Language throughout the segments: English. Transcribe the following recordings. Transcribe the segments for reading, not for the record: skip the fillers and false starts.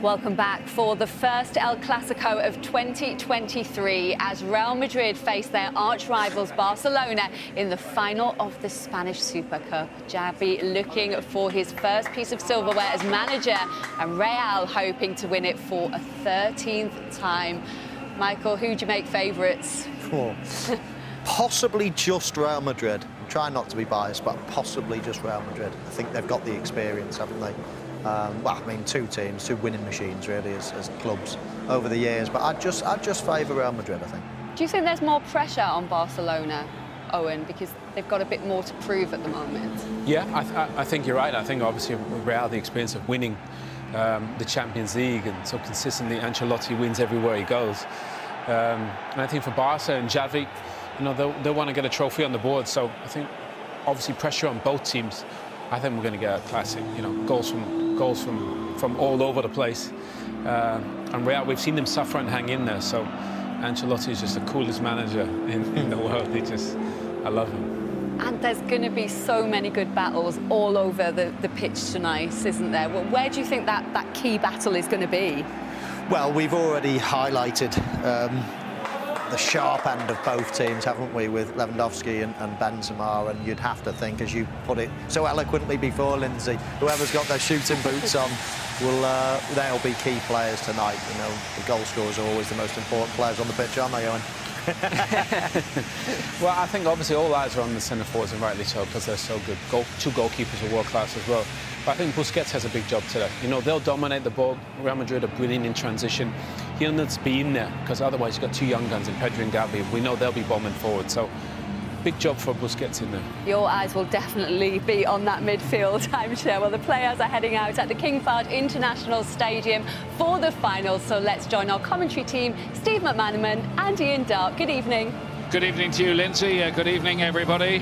Welcome back for the first El Clasico of 2023 as Real Madrid face their arch rivals Barcelona in the final of the Spanish Supercopa. Xavi looking for his first piece of silverware as manager and Real hoping to win it for a 13th time. Michael, who do you make favourites? Oh, possibly just Real Madrid. I'm trying not to be biased, but possibly just Real Madrid. I think they've got the experience, haven't they? Well, I mean, two teams, two winning machines, really, as clubs over the years. But I'd just favour Real Madrid, I think. Do you think there's more pressure on Barcelona, Owen, because they've got a bit more to prove at the moment? Yeah, I think you're right. I think, obviously, Real, the experience of winning the Champions League, and so consistently Ancelotti wins everywhere he goes. And I think for Barca and Xavi, you know, they want to get a trophy on the board. So I think, obviously, pressure on both teams. I think we're going to get a classic. You know, goals from all over the place. And Real, we've seen them suffer and hang in there. So Ancelotti is just the coolest manager in the world. I love him. And there's going to be so many good battles all over the pitch tonight, isn't there? Well, where do you think that key battle is going to be? Well, we've already highlighted the sharp end of both teams, haven't we, with Lewandowski and Benzema, and you'd have to think, as you put it so eloquently before, Lindsay, whoever's got their shooting boots on, they'll be key players tonight. You know, the goal scorers are always the most important players on the pitch, aren't they, Owen? Well, I think obviously all eyes are on the centre forwards, and rightly so, because they're so good. Two goalkeepers are world class as well. But I think Busquets has a big job today. You know, they'll dominate the ball. Real Madrid are brilliant in transition. He'll need to be in there, because otherwise you've got two young guns in Pedri and Gavi. We know they'll be bombing forward. So big job for Busquets in there. Your eyes will definitely be on that midfield, I'm sure. Well, the players are heading out at the King Fahd International Stadium for the final. So let's join our commentary team, Steve McManaman and Ian Dark. Good evening. Good evening to you, Lindsay. Good evening, everybody.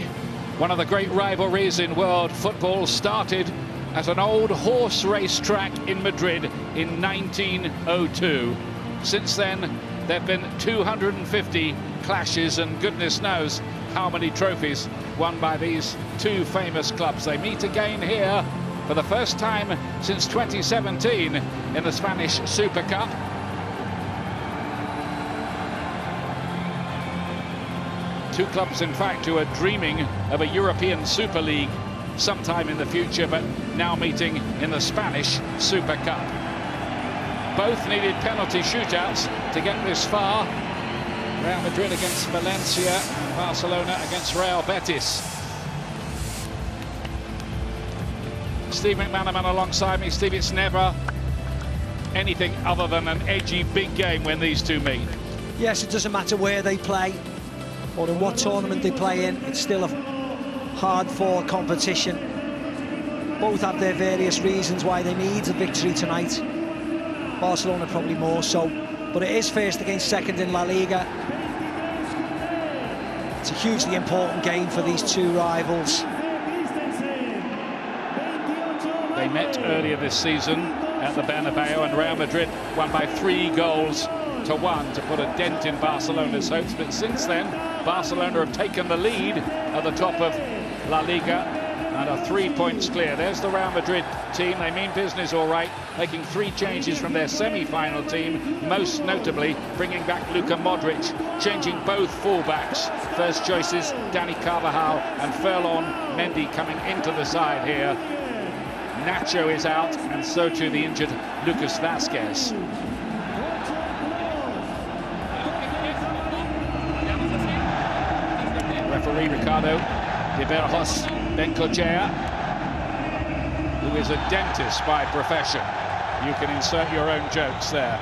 One of the great rivalries in world football started at an old horse race track in Madrid in 1902. Since then, there have been 250 clashes, and goodness knows how many trophies won by these two famous clubs. They meet again here for the first time since 2017 in the Spanish Super Cup. Two clubs, in fact, who are dreaming of a European Super League sometime in the future, but now meeting in the Spanish Super Cup. Both needed penalty shootouts to get this far. Real Madrid against Valencia, Barcelona against Real Betis. Steve McManaman alongside me. Steve, it's never anything other than an edgy big game when these two meet. Yes, it doesn't matter where they play or in what tournament they play in. It's still a hard-fought competition. Both have their various reasons why they need a victory tonight. Barcelona probably more so, but it is first against second in La Liga. It's a hugely important game for these two rivals. They met earlier this season at the Bernabeu, and Real Madrid won by 3-1 to put a dent in Barcelona's hopes. But since then, Barcelona have taken the lead at the top of La Liga and are 3 points clear. There's the Real Madrid team. They mean business all right, making 3 changes from their semi-final team, most notably bringing back Luka Modric, changing both fullbacks. First choices, Dani Carvajal and Ferland Mendy coming into the side here. Nacho is out, and so too the injured Lucas Vazquez. Referee Ricardo de Berros Bencochea, who is a dentist by profession. You can insert your own jokes there.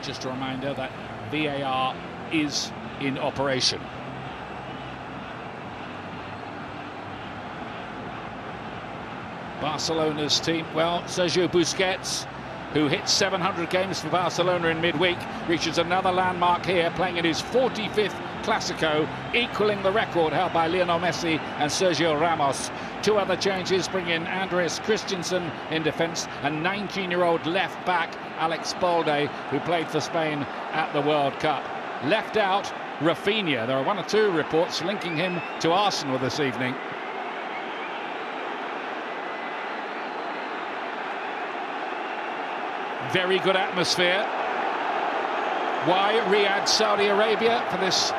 Just a reminder that VAR is in operation. Barcelona's team, well, Sergio Busquets, who hit 700 games for Barcelona in midweek, reaches another landmark here, playing in his 45th Classico, equaling the record held by Lionel Messi and Sergio Ramos. 2 other changes bring in Andreas Christensen in defence and 19-year-old left back Alex Balde, who played for Spain at the World Cup. Left out, Rafinha. There are 1 or 2 reports linking him to Arsenal this evening. Very good atmosphere. Why Riyadh, Saudi Arabia for this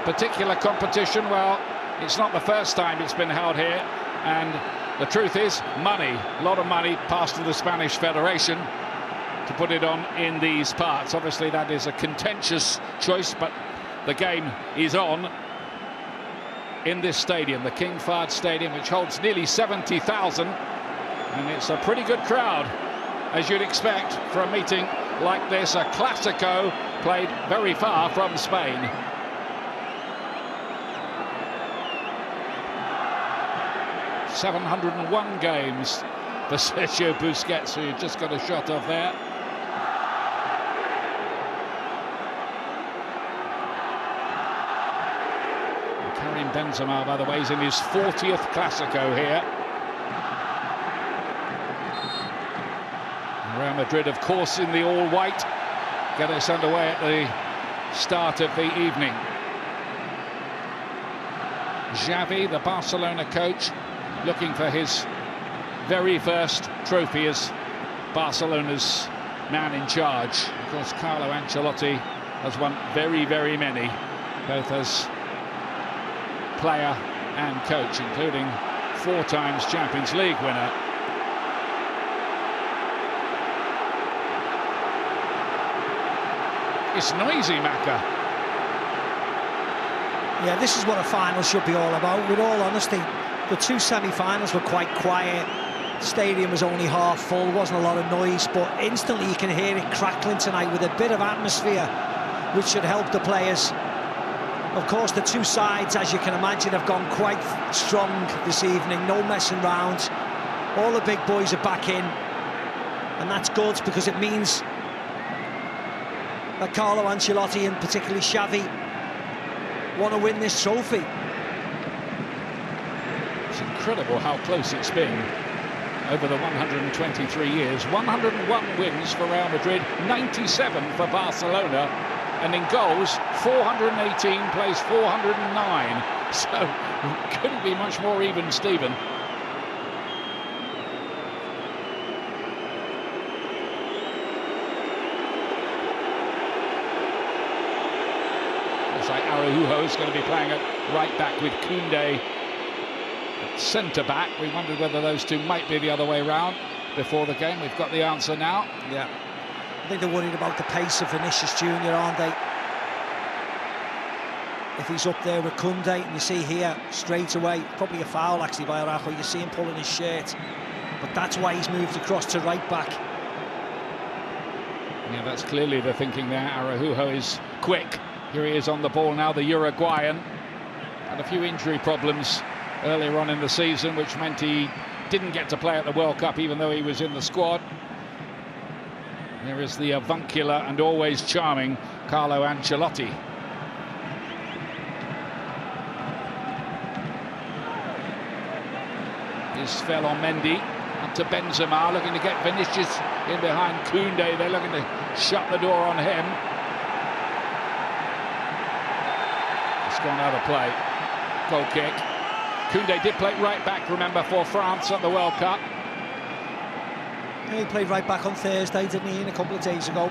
particular competition? Well, it's not the first time it's been held here, and the truth is money, a lot of money passed to the Spanish Federation to put it on in these parts. Obviously that is a contentious choice, but the game is on in this stadium, the King Fahd Stadium, which holds nearly 70,000, and it's a pretty good crowd, as you'd expect for a meeting like this, a Classico played very far from Spain. '701 games for Sergio Busquets, who just got a shot off there. And Karim Benzema, by the way, is in his 40th Classico here. And Real Madrid, of course, in the all-white, get us underway at the start of the evening. Xavi, the Barcelona coach, looking for his very first trophy as Barcelona's man in charge. Of course, Carlo Ancelotti has won very, very many, both as player and coach, including 4 times Champions League winner. It's noisy, Macca. Yeah, this is what a final should be all about, with all honesty. The 2 semi-finals were quite quiet. The stadium was only half full, wasn't a lot of noise, but instantly you can hear it crackling tonight with a bit of atmosphere, which should help the players. Of course, the 2 sides, as you can imagine, have gone quite strong this evening. No messing round. All the big boys are back in, and that's good because it means that Carlo Ancelotti and particularly Xavi want to win this trophy. It's incredible how close it's been over the 123 years. 101 wins for Real Madrid, 97 for Barcelona, and in goals, 418 plays 409. So couldn't be much more even, Stephen. Looks like Araujo is going to be playing at right back with Koundé at centre-back. We wondered whether those two might be the other way round before the game. We've got the answer now. Yeah, I think they're worried about the pace of Vinicius Junior, aren't they? If he's up there with Koundé, and you see here straight away, probably a foul actually by Araujo. You see him pulling his shirt, but that's why he's moved across to right back. Yeah, that's clearly the thinking there. Araujo is quick. Here he is on the ball now, the Uruguayan. Had a few injury problems earlier on in the season, which meant he didn't get to play at the World Cup, even though he was in the squad. There is the avuncular and always charming Carlo Ancelotti. This fell on Mendy, up to Benzema, looking to get Vinicius in behind Koundé. They're looking to shut the door on him. It's gone out of play. Goal kick. Koundé did play right back, remember, for France at the World Cup. Yeah, he played right back on Thursday, didn't he, a couple of days ago.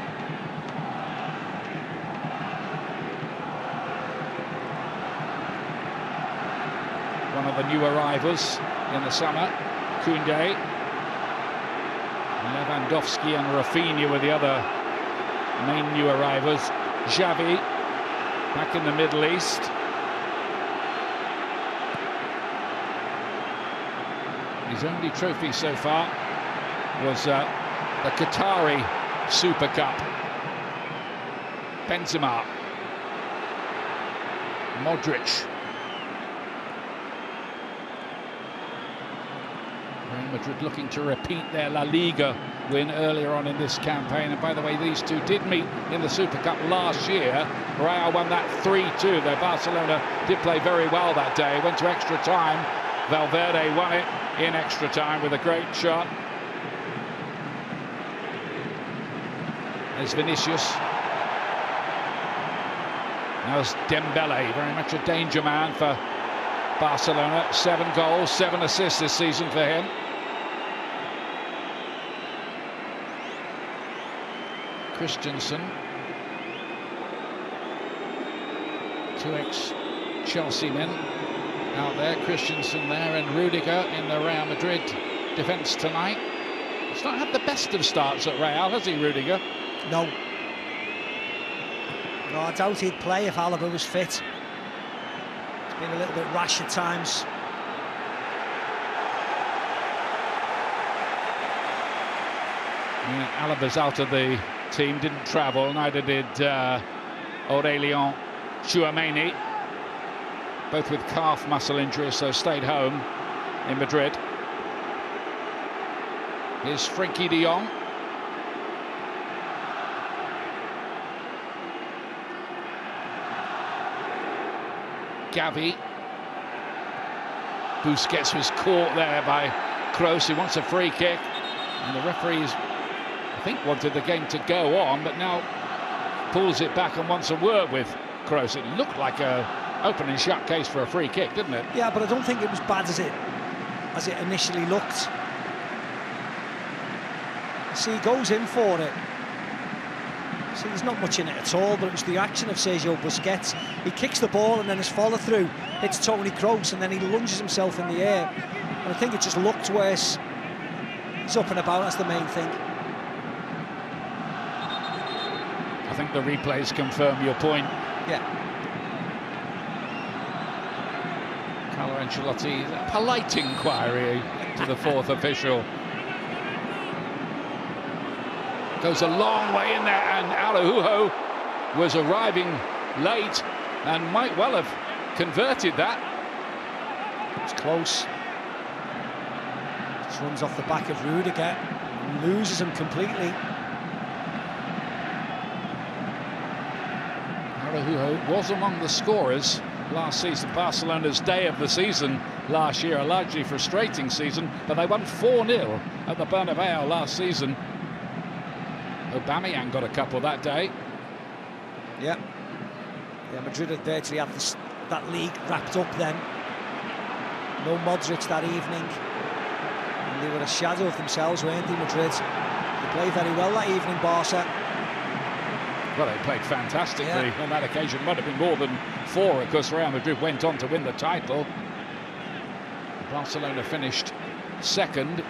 One of the new arrivals in the summer, Koundé. Lewandowski and Rafinha were the other main new arrivals. Xavi, back in the Middle East. His only trophy so far was the Qatari Super Cup. Benzema. Modric. Real Madrid looking to repeat their La Liga win earlier on in this campaign. And by the way, these two did meet in the Super Cup last year. Real won that 3-2, though Barcelona did play very well that day. Went to extra time. Valverde won it in extra time with a great shot. There's Vinicius. Now's Dembele, very much a danger man for Barcelona. 7 goals, 7 assists this season for him. Christensen. 2 ex-Chelsea men out there. Christensen there, and Rudiger in the Real Madrid defence tonight. He's not had the best of starts at Real, has he, Rudiger? No. No, I doubt he'd play if Alaba was fit. He's been a little bit rash at times. Yeah, Alaba's out of the team, didn't travel, neither did Aurélien Tchouameni, both with calf muscle injuries, so stayed home in Madrid. Here's Frenkie de Jong. Gavi. Busquets was caught there by Kroos, who wants a free kick, and the referees, I think, wanted the game to go on, but now pulls it back and wants a word with Kroos. It looked like a open and shut case for a free kick, didn't it? Yeah, but I don't think it was bad as it initially looked. See, he goes in for it. See, there's not much in it at all, but it was the action of Sergio Busquets. He kicks the ball and then his follow-through hits Toni Kroos, and then he lunges himself in the air. And I think it just looked worse. He's up and about, that's the main thing. I think the replays confirm your point. Yeah. Carlo Ancelotti, a polite inquiry to the fourth official. Goes a long way in there, and Araujo was arriving late and might well have converted that. It's close. Just runs off the back of Rudiger, loses him completely. Araujo was among the scorers last season. Barcelona's day of the season last year, a largely frustrating season, but they won 4-0 at the Bernabeu last season. Aubameyang got a couple that day. Yeah, Madrid had virtually had that league wrapped up then. No Modric that evening. And they were a shadow of themselves, weren't they, Madrid? They played very well that evening, Barca. Well, they played fantastically on that occasion. Might have been more than 4, because Real Madrid went on to win the title. Barcelona finished second.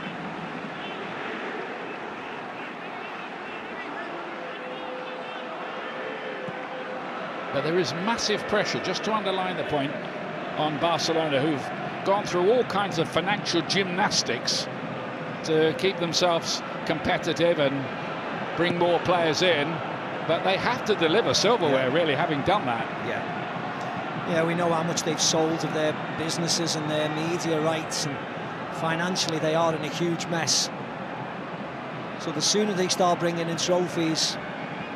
But there is massive pressure, just to underline the point, on Barcelona, who've gone through all kinds of financial gymnastics to keep themselves competitive and bring more players in. But they have to deliver silverware, really, having done that. Yeah, we know how much they've sold of their businesses and their media rights, and financially they are in a huge mess. So the sooner they start bringing in trophies,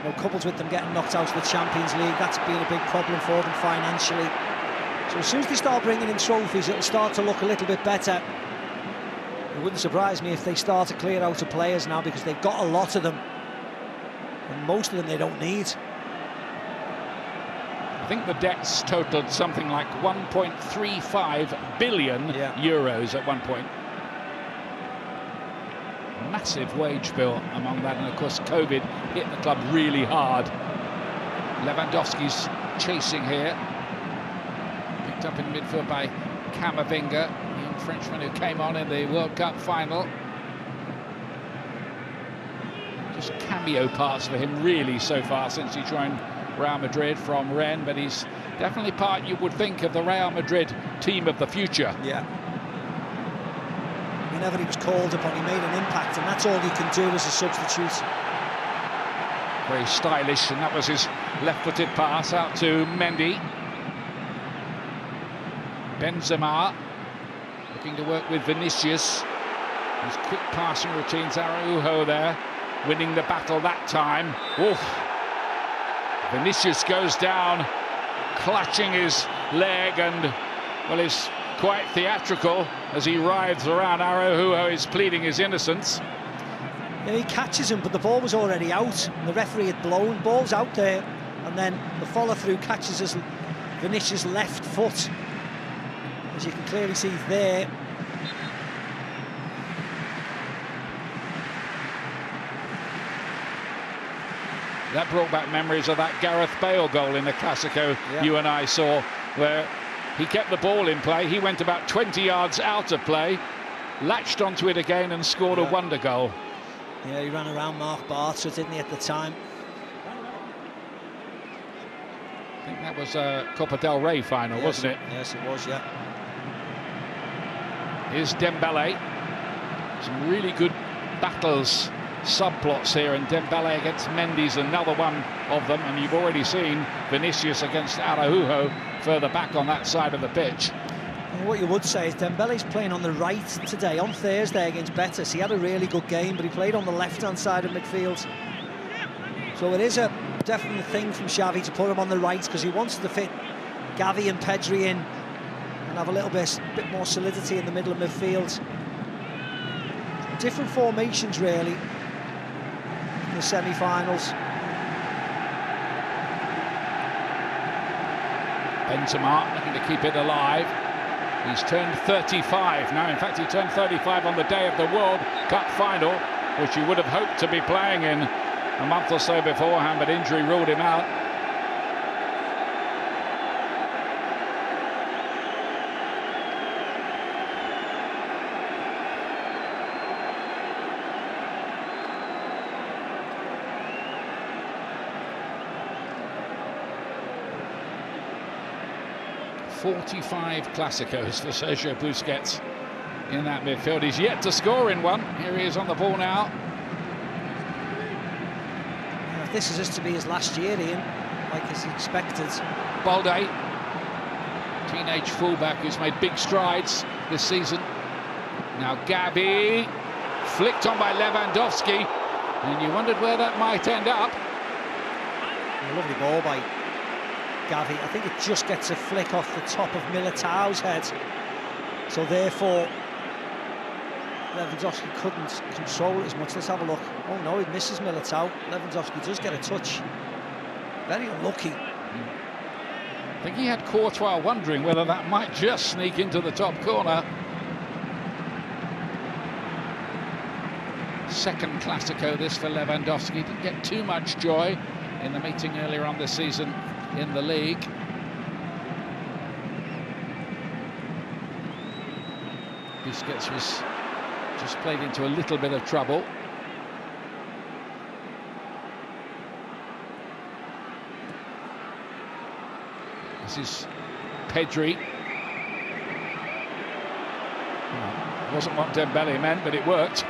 you know, coupled with them getting knocked out of the Champions League, that's been a big problem for them financially. So as soon as they start bringing in trophies, it'll start to look a little bit better. It wouldn't surprise me if they start to clear out of players now, because they've got a lot of them, and most of them they don't need. I think the debts totaled something like 1.35 billion euros at one point. Massive wage bill among that, and of course COVID hit the club really hard. Lewandowski's chasing here, picked up in midfield by Camavinga, the young Frenchman who came on in the World Cup final. Just cameo parts for him really so far since he joined Real Madrid from Rennes, but he's definitely part, you would think, of the Real Madrid team of the future. Yeah. Whenever he was called upon, he made an impact, and that's all you can do as a substitute. Very stylish, and that was his left-footed pass out to Mendy. Benzema looking to work with Vinicius. His quick passing routines. Araujo there, winning the battle that time. Oof. Vinicius goes down, clutching his leg, and, well, is quite theatrical as he writhes around. Araujo is pleading his innocence. Yeah, he catches him, but the ball was already out, and the referee had blown. Ball's out there, and then the follow-through catches his Vinicius' left foot, as you can clearly see there. That brought back memories of that Gareth Bale goal in the Classico you and I saw, where he kept the ball in play. He went about 20 yards out of play, latched onto it again and scored a wonder goal. Yeah, he ran around Mark Bartra, didn't he, at the time? I think that was a Copa del Rey final, wasn't it? Yes, it was, yeah. Here's Dembele. Some really good battles, subplots here, and Dembele against Mendy's another one of them, and you've already seen Vinicius against Araujo further back on that side of the pitch. And what you would say is Dembele's playing on the right today. On Thursday against Betis, he had a really good game, but he played on the left-hand side of midfield. So it is a definite thing from Xavi to put him on the right, because he wants to fit Gavi and Pedri in and have a little bit more solidity in the middle of midfield. Different formations, really, in the semi-finals. Benzema looking to keep it alive. He's turned 35 now. In fact, he turned 35 on the day of the World Cup final, which he would have hoped to be playing in a month or so beforehand, but injury ruled him out. "45 Classicos for Sergio Busquets in that midfield. He's yet to score in one. Here he is on the ball now. If this is just to be his last year, Ian, like as expected. Balde, teenage fullback who's made big strides this season. Now Gavi, flicked on by Lewandowski, and you wondered where that might end up. A lovely ball by Gavi. I think it just gets a flick off the top of Militao's head, so therefore Lewandowski couldn't control it as much. Let's have a look. Oh no, he misses Militao. Lewandowski does get a touch. Very unlucky. I think he had Courtois wondering whether that might just sneak into the top corner. Second Classico this for Lewandowski. Didn't get too much joy in the meeting earlier on this season in the league. Busquets was just played into a little bit of trouble. This is Pedri. Well, wasn't what Dembele meant, but it worked.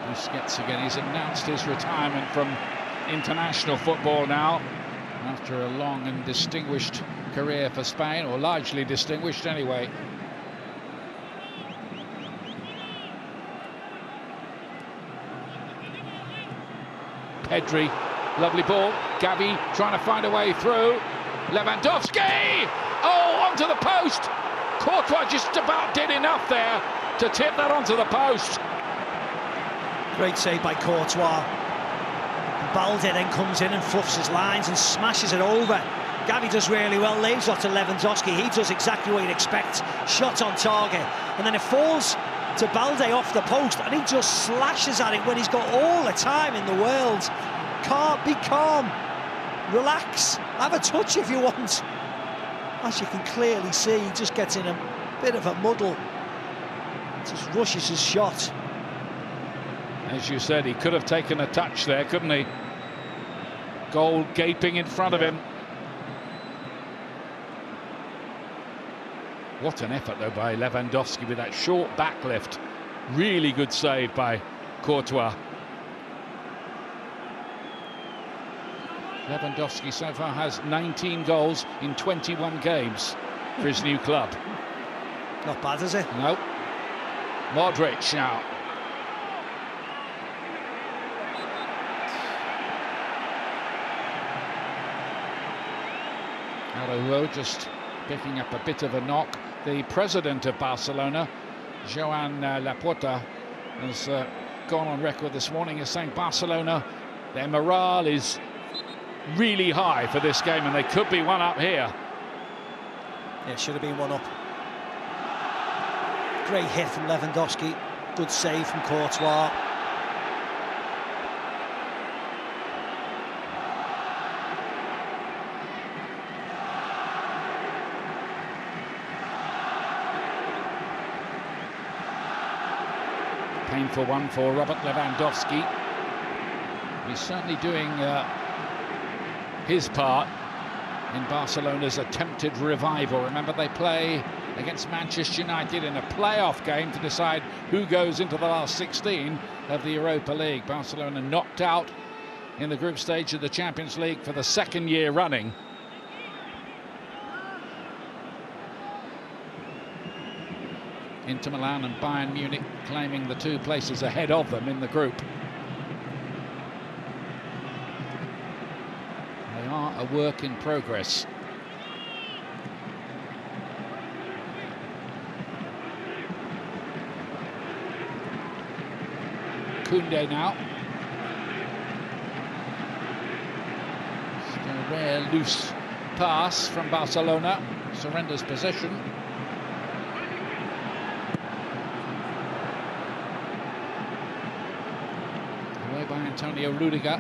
Busquets again. He's announced his retirement from international football now, after a long and distinguished career for Spain, or largely distinguished anyway. Pedri, lovely ball. Gavi trying to find a way through. Lewandowski! Oh, onto the post! Courtois just about did enough there to tip that onto the post. Great save by Courtois. Balde then comes in and fluffs his lines and smashes it over. Gavi does really well, lays off to Lewandowski. He does exactly what you'd expect. Shot on target. And then it falls to Balde off the post, and he just slashes at it when he's got all the time in the world. Be calm. Relax. Have a touch if you want. As you can clearly see, he just gets in a bit of a muddle. Just rushes his shot. As you said, he could have taken a touch there, couldn't he? Goal gaping in front of him. What an effort, though, by Lewandowski with that short backlift. Really good save by Courtois. Lewandowski so far has 19 goals in 21 games for his new club. Not bad, is it? No. Modric now. Araujo just picking up a bit of a knock. The president of Barcelona, Joan Laporta, has gone on record this morning as saying Barcelona, their morale is really high for this game, and they could be one up here. Yeah, should have been one up. Great hit from Lewandowski. Good save from Courtois. Painful one for Robert Lewandowski. He's certainly doing his part in Barcelona's attempted revival. Remember, they play against Manchester United in a playoff game to decide who goes into the last 16 of the Europa League. Barcelona knocked out in the group stage of the Champions League for the second year running. Inter Milan and Bayern Munich claiming the 2 places ahead of them in the group. They are a work in progress. Koundé now. Just a rare loose pass from Barcelona. Surrenders possession. Away by Antonio Rudiger.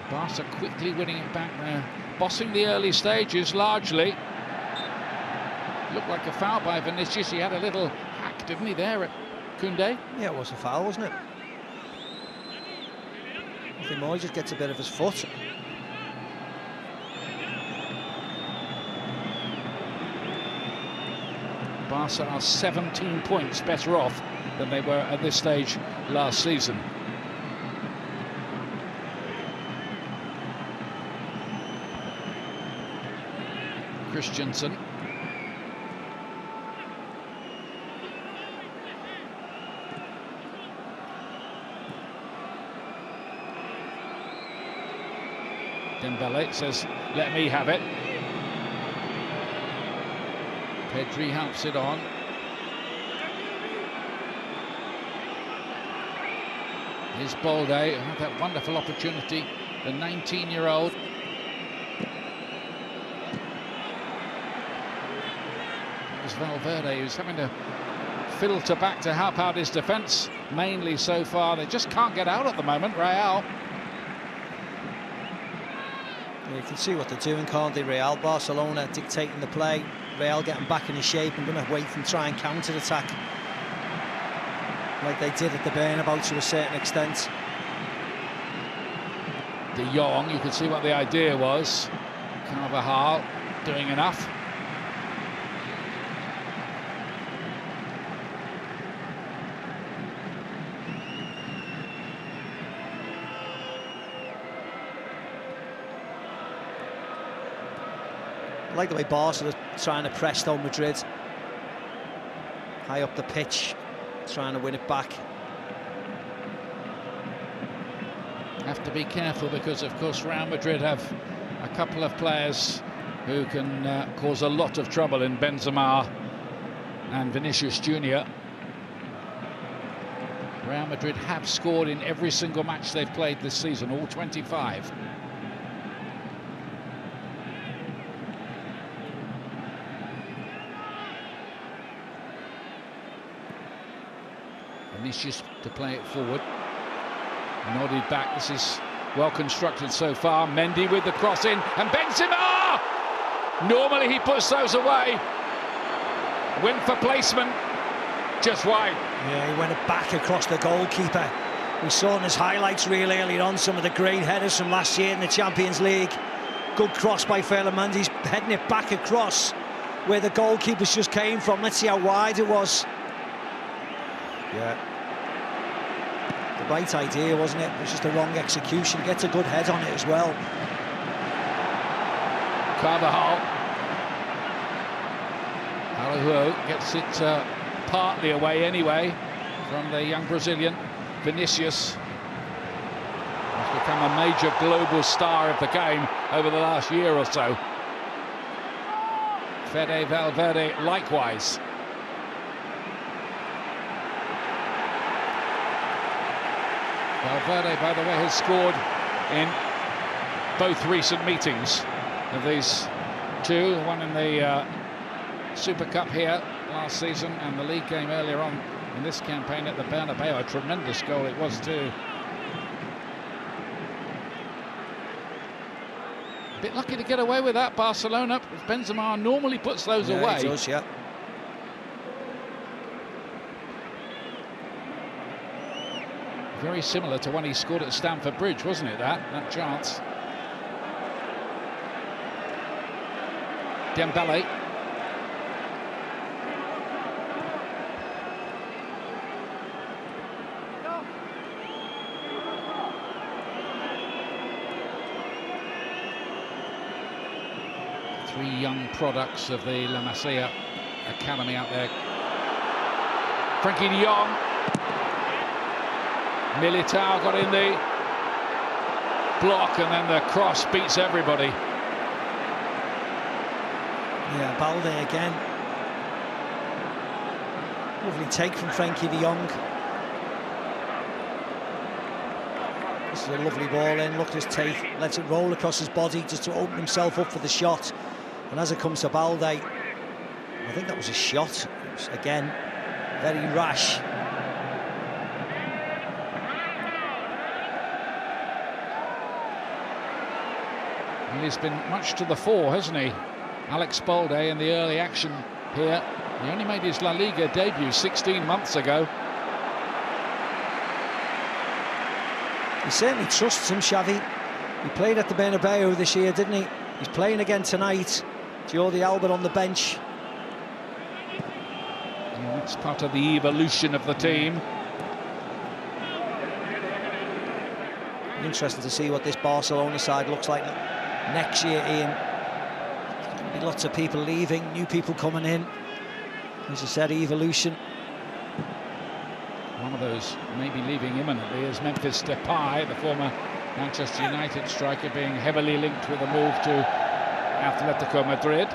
Barca quickly winning it back there. Bossing the early stages largely. Looked like a foul by Vinicius. He had a little hack, didn't he, there at Koundé? Yeah, it was a foul, wasn't it? Nothing more, he just gets a bit of his foot. Barca are 17 points better off than they were at this stage last season. Christensen. Dembele says, let me have it. Pedri helps it on. Here's Balde, had that wonderful opportunity, the 19-year-old. It was Valverde who's having to filter back to help out his defence, mainly so far. They just can't get out at the moment, Real. You can see what they're doing, can't they? Real, Barcelona dictating the play. Real getting back into shape and going to wait and try and counter-attack like they did at the Bernabeu to a certain extent. De Jong, you can see what the idea was. Carvajal doing enough. I like the way Barca are trying to press down Madrid. High up the pitch, trying to win it back. Have to be careful because, of course, Real Madrid have a couple of players who can cause a lot of trouble in Benzema and Vinicius Jr. Real Madrid have scored in every single match they've played this season, all 25. Vinicius to play it forward. Nodded back. This is well constructed so far. Mendy with the cross in, and Benzema! Normally he puts those away. Win for placement, just wide. Yeah, he went back across the goalkeeper. We saw in his highlights real early on some of the great headers from last year in the Champions League. Good cross by Ferland. He's heading it back across where the goalkeepers just came from. Let's see how wide it was. Yeah. The right idea, wasn't it? It was just the wrong execution. Gets a good head on it as well. Carvajal. Araujo gets it partly away anyway from the young Brazilian. Vinicius has become a major global star of the game over the last year or so. Fede Valverde likewise. Valverde, by the way, has scored in both recent meetings of these two, one in the Super Cup here last season, and the league game earlier on in this campaign at the Bernabeu. A tremendous goal it was too. A bit lucky to get away with that, Barcelona. Benzema normally puts those away. He does, yeah. Very similar to when he scored at Stamford Bridge, wasn't it, that chance? Dembele. Three young products of the La Masia Academy out there. Frankie de Jong. Militao got in the block, and then the cross beats everybody. Yeah, Balde again. Lovely take from Frankie de Jong. This is a lovely ball in. Look at his take. Lets it roll across his body just to open himself up for the shot. And as it comes to Balde, I think that was a shot. It was, again, very rash. And he's been much to the fore, hasn't he? Alex Balde in the early action here. He only made his La Liga debut 16 months ago. He certainly trusts him, Xavi. He played at the Bernabeu this year, didn't he? He's playing again tonight. Jordi Alba on the bench. And that's part of the evolution of the team. Interesting to see what this Barcelona side looks like next year, Ian. There's going to be lots of people leaving, new people coming in. As I said, evolution. One of those maybe leaving imminently is Memphis Depay, the former Manchester United striker, being heavily linked with a move to Atletico Madrid.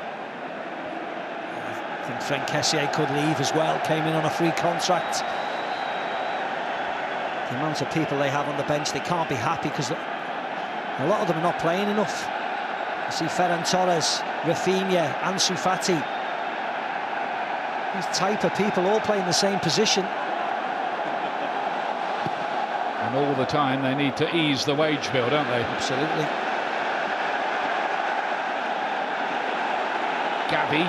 I think Frank Kessié could leave as well. Came in on a free contract. The amount of people they have on the bench, they can't be happy because a lot of them are not playing enough. You see Ferran Torres, Rafinha, Ansu Fati. These type of people all playing the same position. And all the time they need to ease the wage bill, don't they? Absolutely. Gavi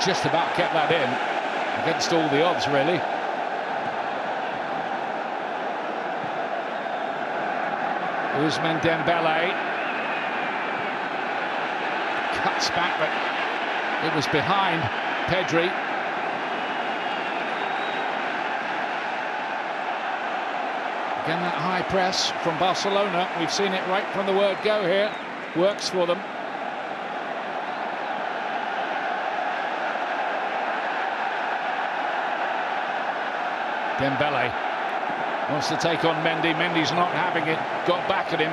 just about kept that in against all the odds, really. Ousmane Dembele cuts back, but it was behind Pedri. Again, that high press from Barcelona. We've seen it right from the word go here. Works for them. Dembele wants to take on Mendy. Mendy's not having it. Got back at him.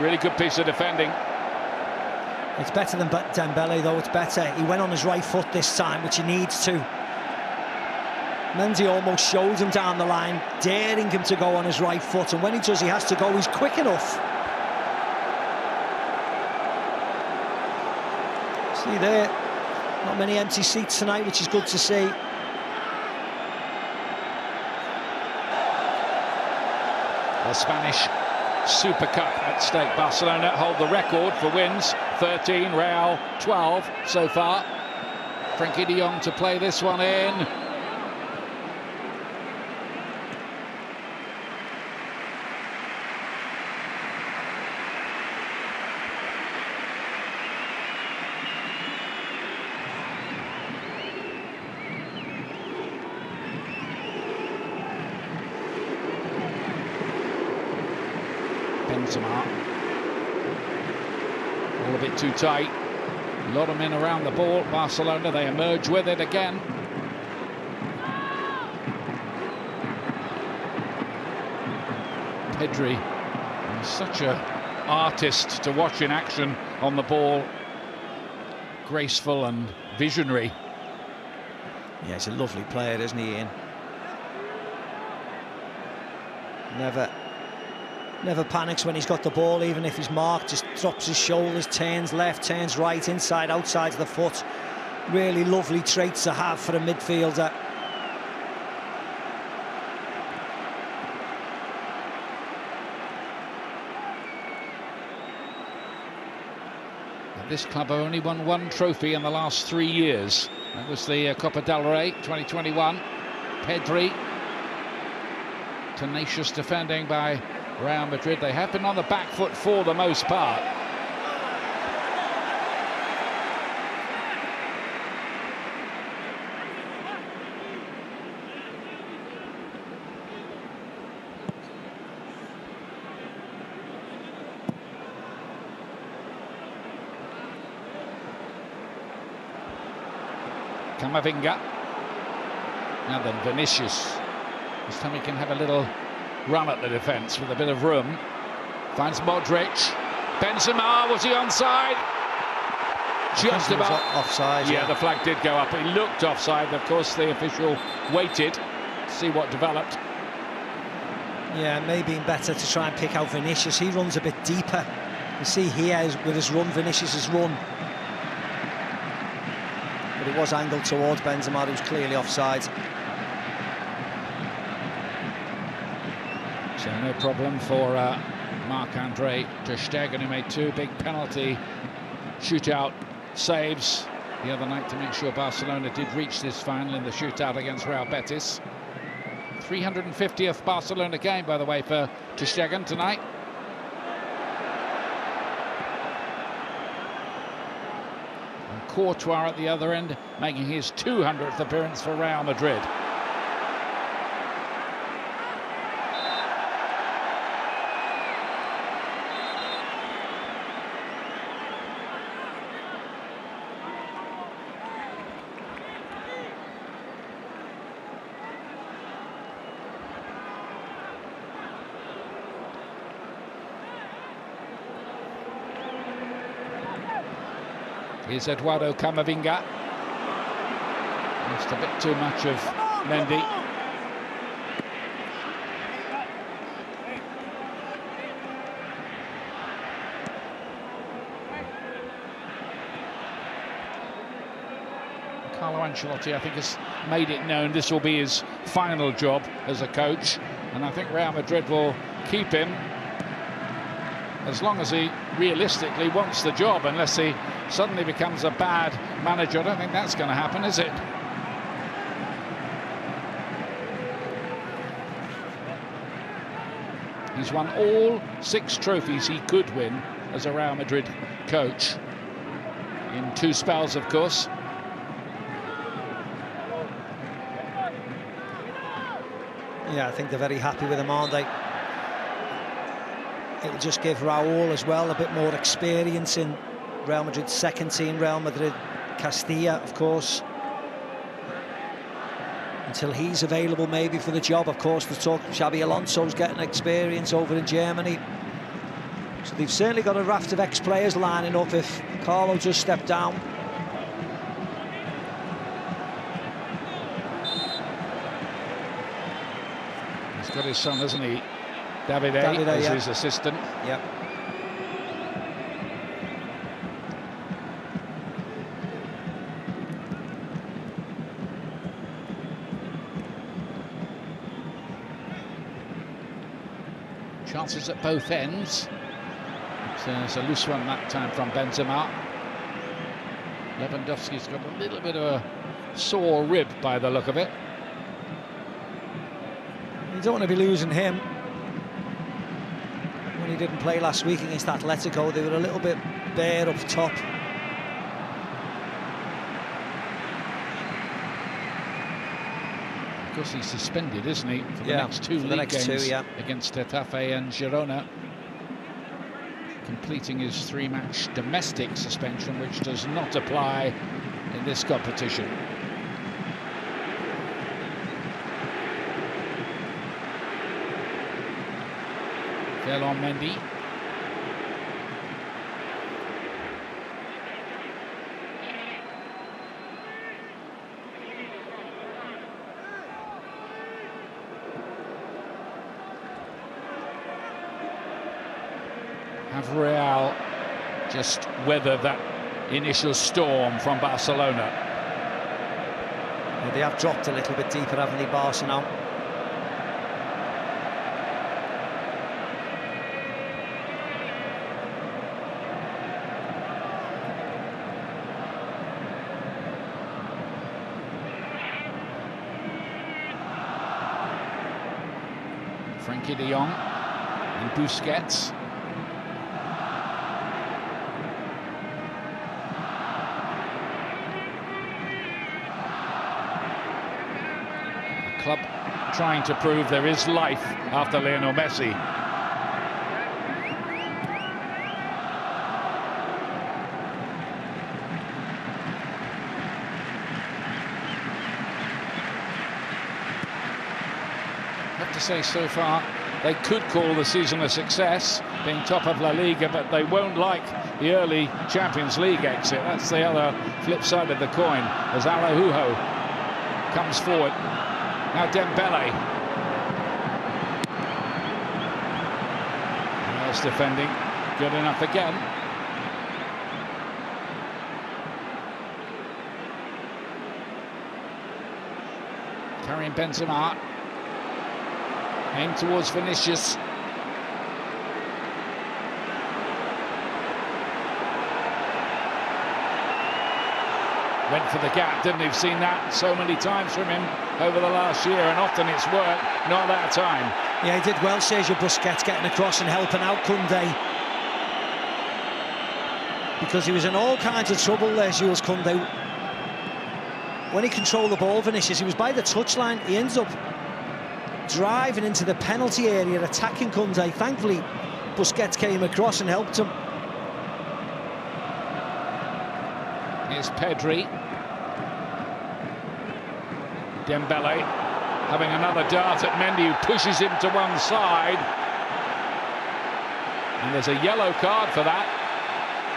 Really good piece of defending. It's better than Dembele, though. It's better. He went on his right foot this time, which he needs to. Mendy almost showed him down the line, daring him to go on his right foot. And when he does, he has to go. He's quick enough. See there, not many empty seats tonight, which is good to see. The Spanish Supercup at stake. Barcelona hold the record for wins, 13, Real 12 so far. Frankie de Jong to play this one in. Benzema. All a bit too tight. A lot of men around the ball. Barcelona, they emerge with it again. Pedri, such an artist to watch in action on the ball. Graceful and visionary. Yeah, he's a lovely player, isn't he, Ian? Never panics when he's got the ball, even if he's marked. Just drops his shoulders, turns left, turns right, inside, outside of the foot. really lovely traits to have for a midfielder. This club have only won one trophy in the last 3 years. That was the Copa del Rey 2021. Pedri. Tenacious defending by Real Madrid. They have been on the back foot for the most part. Camavinga. Now then, Vinicius. This time he can have a little run at the defence with a bit of room. Finds Modric. Benzema, was he onside? Just about. Offside. Yeah, the flag did go up. He looked offside. Of course, the official waited to see what developed. Yeah, it may have been better to try and pick out Vinicius. He runs a bit deeper. You see here with his run, Vinicius' run. But it was angled towards Benzema, who was clearly offside. So no problem for Marc-Andre ter Stegen, who made 2 big penalty shootout saves the other night to make sure Barcelona did reach this final in the shootout against Real Betis. 350th Barcelona game, by the way, for ter Stegen tonight. And Courtois at the other end, making his 200th appearance for Real Madrid. Here's Eduardo Camavinga. Just a bit too much of Mendy. Carlo Ancelotti, I think, has made it known this will be his final job as a coach, and I think Real Madrid will keep him as long as he realistically wants the job, unless he suddenly becomes a bad manager. I don't think that's going to happen, is it? He's won all 6 trophies he could win as a Real Madrid coach, in 2 spells, of course. Yeah, I think they're very happy with him, aren't they? It'll just give Raúl as well a bit more experience in Real Madrid's second team, Real Madrid Castilla, of course. Until he's available maybe for the job. Of course, the talk of Xabi Alonso's getting experience over in Germany. So they've certainly got a raft of ex-players lining up if Carlo just stepped down. He's got his son, hasn't he? Davide as his assistant. Yep. Chances at both ends. It's a loose one that time from Benzema. Lewandowski's got a little bit of a sore rib by the look of it. You don't want to be losing him. When he didn't play last week against Atletico, they were a little bit bare up top. Of course, he's suspended, isn't he, for the next 2 league games against Getafe and Girona, completing his 3-match domestic suspension, which does not apply in this competition. Ferland Mendy. Have Real just weather that initial storm from Barcelona? They have dropped a little bit deeper, haven't they, Barca now? Frankie de Jong and Busquets. The club trying to prove there is life after Lionel Messi. To say so far they could call the season a success, being top of La Liga, but they won't like the early Champions League exit. That's the other flip side of the coin, as Araujo comes forward. Now Dembele. There's defending, good enough again. Karim Benzema. Aim towards Vinicius. Went for the gap, didn't he? We've seen that so many times from him over the last year, and often it's worked, not that time. Yeah, he did well, Sergio Busquets, getting across and helping out Koundé. Because he was in all kinds of trouble there, Jules Koundé. When he controlled the ball, Vinicius, he was by the touchline. He ends up driving into the penalty area, attacking Koundé. Thankfully, Busquets came across and helped him. Here's Pedri. Dembele having another dart at Mendy, who pushes him to one side. And there's a yellow card for that.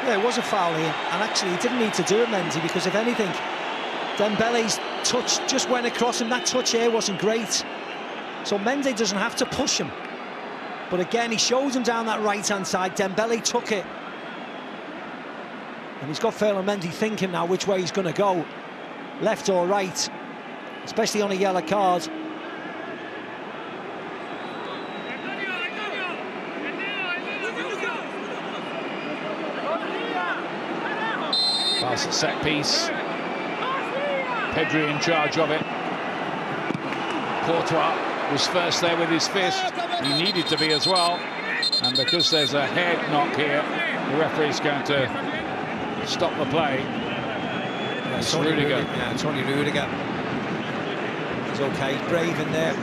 Yeah, it was a foul here, and actually he didn't need to do it, Mendy, because if anything, Dembele's touch just went across him. That touch here wasn't great. So Mendy doesn't have to push him. But again, he showed him down that right-hand side. Dembele took it. And he's got Ferland Mendy thinking now which way he's going to go. Left or right. Especially on a yellow card. Pass a set piece. Pedri in charge of it. Courtois was first there with his fist. He needed to be as well. And because there's a head knock here, the referee's going to stop the play. It's Rudiger. Yeah, it's only Rudiger. He's okay. He's brave in there.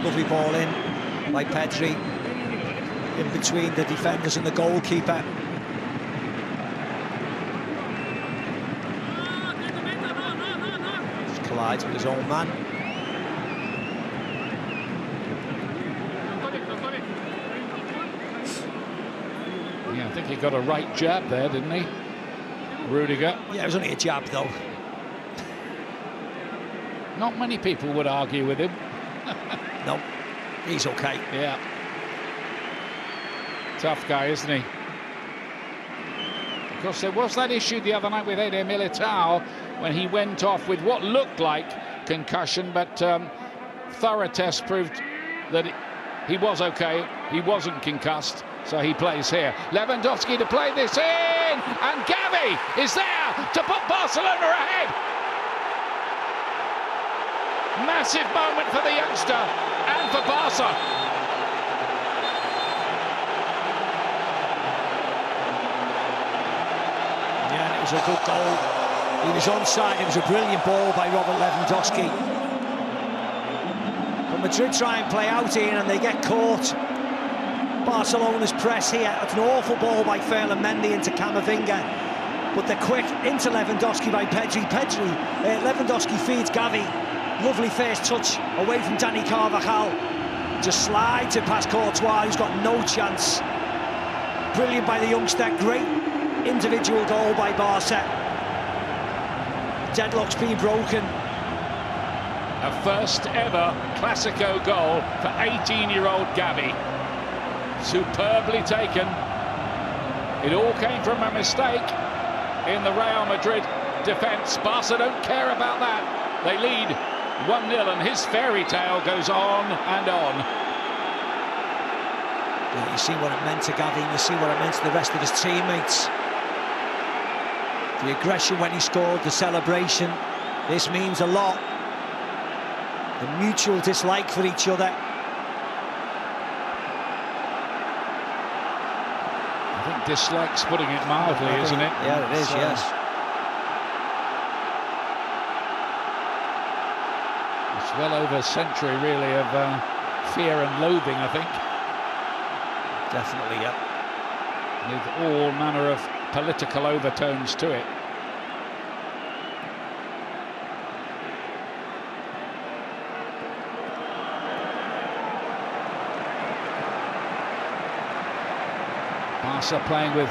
Lovely ball in by Pedri. In between the defenders and the goalkeeper. Just collides with his own man. Yeah, I think he got a right jab there, didn't he? Rudiger. Yeah, it was only a jab, though. Not many people would argue with him. No, he's okay. Yeah. Tough guy, isn't he? Of course, there was that issue the other night with Eder Militao when he went off with what looked like concussion, but thorough test proved that he was okay. He wasn't concussed. So he plays here. Lewandowski to play this in, and Gavi is there to put Barcelona ahead. Massive moment for the youngster and for Barca. Yeah, and it was a good goal. He was onside. It was a brilliant ball by Robert Lewandowski. But Madrid try and play out here, and they get caught. Barcelona's press here. It's an awful ball by Ferland Mendy into Camavinga, but they're quick into Lewandowski by Pedri. Lewandowski feeds Gavi. Lovely first touch away from Dani Carvajal. Just slides it past Courtois, who's got no chance. Brilliant by the youngster. Great individual goal by Barca. Deadlock's been broken. A first ever Classico goal for 18-year-old Gavi. Superbly taken. It all came from a mistake in the Real Madrid defence. Barca don't care about that. They lead 1-0, and his fairy tale goes on and on. Yeah, you see what it meant to Gavi, and you see what it meant to the rest of his teammates. The aggression when he scored, the celebration. This means a lot. The mutual dislike for each other. I think dislike's putting it mildly, isn't it? Yeah, it is, yes. It's well over a century, really, of fear and loathing, I think. Definitely, yeah. With all manner of political overtones to it. Barca playing with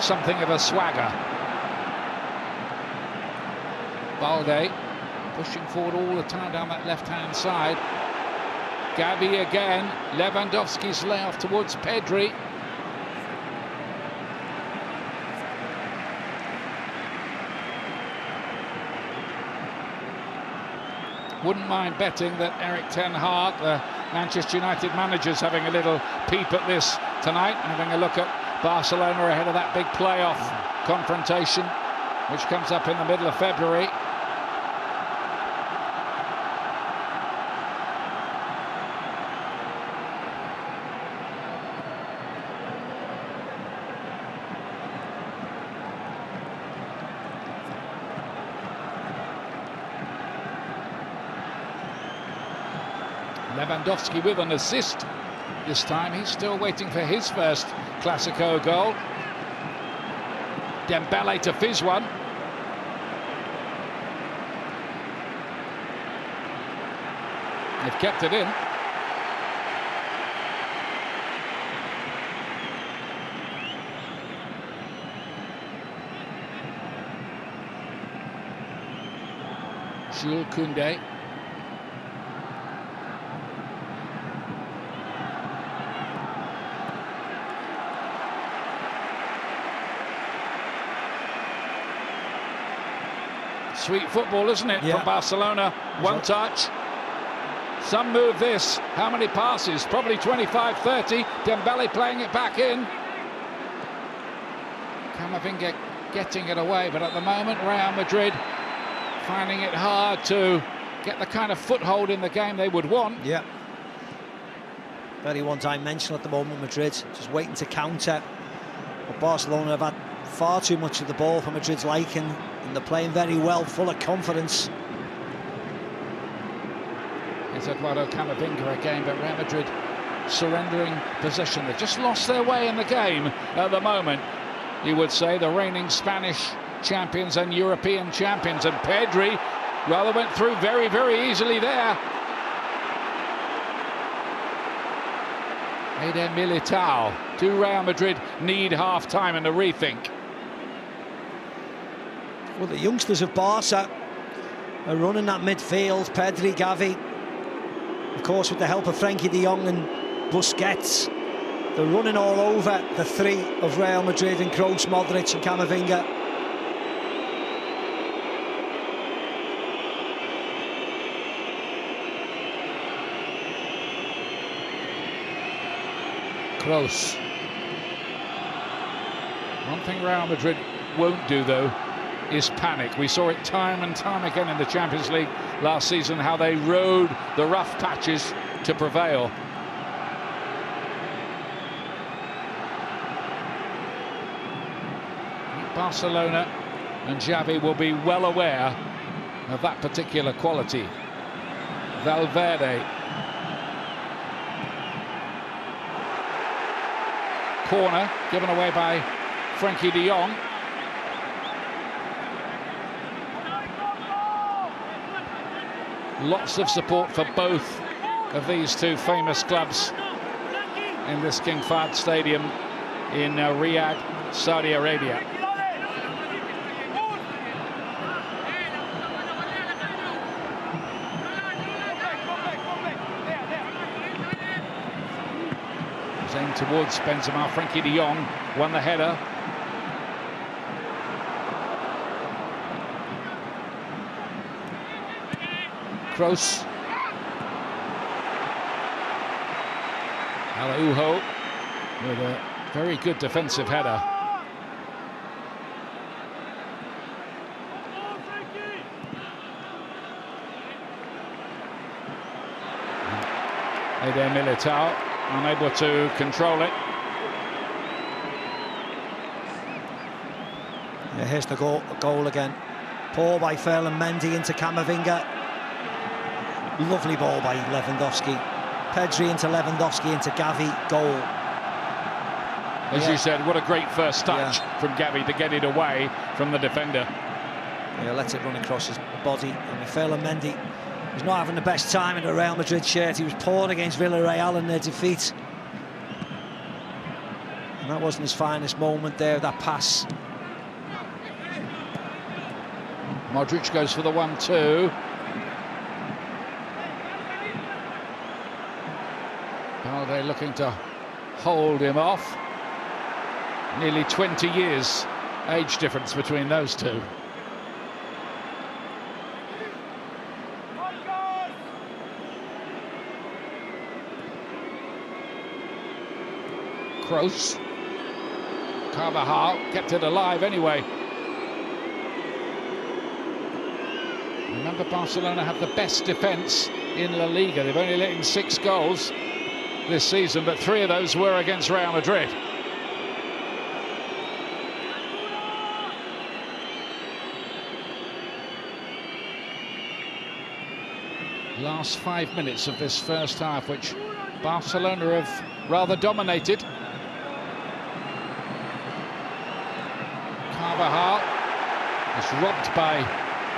something of a swagger. Balde pushing forward all the time down that left-hand side. Gavi again. Lewandowski's layoff towards Pedri. Wouldn't mind betting that Erik ten Hag, the Manchester United manager's having a little peep at this tonight, having a look at Barcelona ahead of that big playoff confrontation, which comes up in the middle of February. Lewandowski with an assist this time. He's still waiting for his first Classico goal. Dembele to fizz one. They've kept it in. Jules Koundé. Sweet football, isn't it, from Barcelona? One touch. Some move this. How many passes? Probably 25, 30. Dembele playing it back in. Camavinga getting it away, but at the moment, Real Madrid finding it hard to get the kind of foothold in the game they would want. Yeah. Very one-dimensional at the moment, Madrid. Just waiting to counter. But Barcelona have had far too much of the ball for Madrid's liking, and they're playing very well, full of confidence. It's Eduardo Camavinga again, but Real Madrid surrendering possession. They've just lost their way in the game at the moment. You would say the reigning Spanish champions and European champions, and Pedri rather went through very, very easily there. Eder Militao. Do Real Madrid need half-time and a rethink? Well, the youngsters of Barca are running that midfield. Pedri, Gavi, of course, with the help of Frenkie de Jong and Busquets. They're running all over the three of Real Madrid, and Kroos, Modric and Camavinga. Kroos. One thing Real Madrid won't do, though, is panic. We saw it time and time again in the Champions League last season, how they rode the rough patches to prevail. Barcelona and Xavi will be well aware of that particular quality. Valverde. Corner given away by Frenkie de Jong. Lots of support for both of these two famous clubs in this King Fahd Stadium in Riyadh, Saudi Arabia. Aimed towards Benzema. Frenkie de Jong won the header. Kroos. Araujo with a very good defensive header. Eder Militao unable to control it. Yeah, here's the goal again. Ball by Ferland Mendy into Camavinga. Lovely ball by Lewandowski. Pedri into Lewandowski into Gavi. Goal. As you said, what a great first touch from Gavi to get it away from the defender. Yeah, lets it run across his body. I mean, Ferland Mendy was not having the best time in the Real Madrid shirt. He was poor against Villarreal in their defeat. And that wasn't his finest moment there, that pass. Modric goes for the 1-2. Balde looking to hold him off. Nearly 20 years age difference between those two. Kroos. Carvajal kept it alive anyway. Remember, Barcelona have the best defence in La Liga. They've only let in 6 goals this season, but 3 of those were against Real Madrid. Last 5 minutes of this first half, which Barcelona have rather dominated. Carvajal is robbed by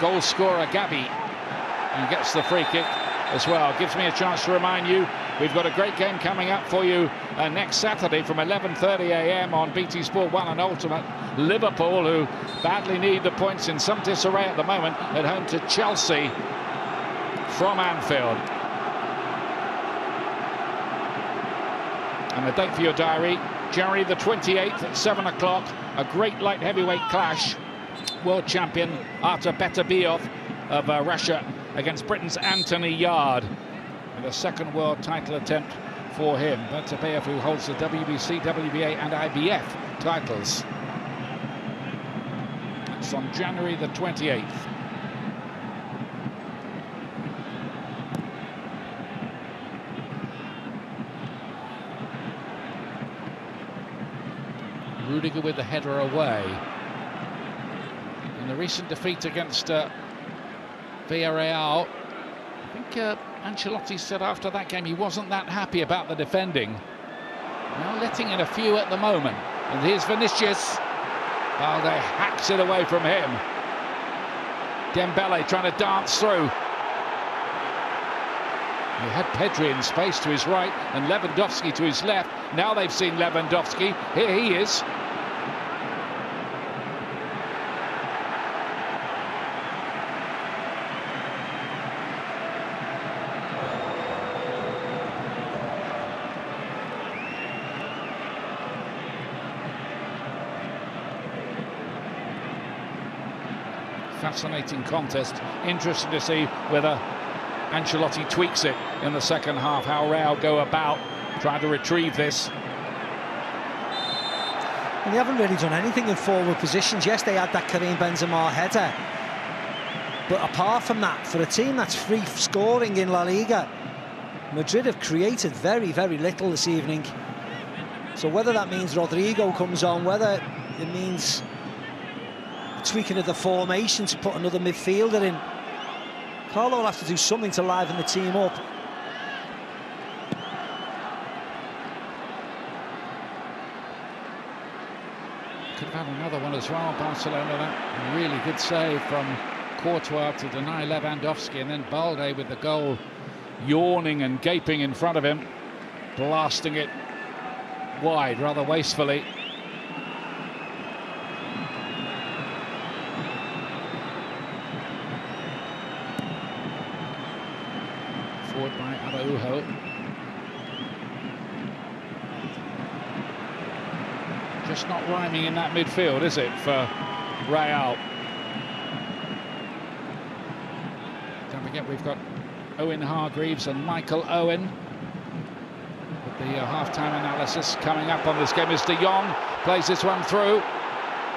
goal scorer Gavi, and gets the free kick as well. Gives me a chance to remind you, we've got a great game coming up for you next Saturday from 11:30 AM on BT Sport 1 and Ultimate. Liverpool, who badly need the points, in some disarray at the moment, at home to Chelsea from Anfield. And the date for your diary, January the 28th at 7 o'clock, a great light heavyweight clash. World champion Artur Beterbiev of Russia against Britain's Anthony Yard. And a second world title attempt for him. Beterbiev, who holds the WBC, WBA and IBF titles. That's on January the 28th. Rudiger with the header away. In the recent defeat against Villarreal, I think Ancelotti said after that game he wasn't that happy about the defending. Now letting in a few at the moment. And here's Vinicius. Balde hacks it away from him. Dembele trying to dance through. He had Pedri in space to his right and Lewandowski to his left. Now they've seen Lewandowski. Here he is. Fascinating contest. Interesting to see whether Ancelotti tweaks it in the second half, how Real go about trying to retrieve this. And they haven't really done anything in forward positions. Yes, they had that Karim Benzema header, but apart from that, for a team that's free scoring in La Liga, Madrid have created very, very little this evening. So whether that means Rodrigo comes on, whether it means tweaking of the formation to put another midfielder in, Carlo will have to do something to liven the team up. Could have had another one as well, Barcelona. That really good save from Courtois to deny Lewandowski, and then Balde with the goal yawning and gaping in front of him, blasting it wide rather wastefully. Forward by Araujo. Just not rhyming in that midfield, is it, for Real? Don't forget, we've got Owen Hargreaves and Michael Owen. With the half-time analysis coming up on this game as De Jong plays this one through.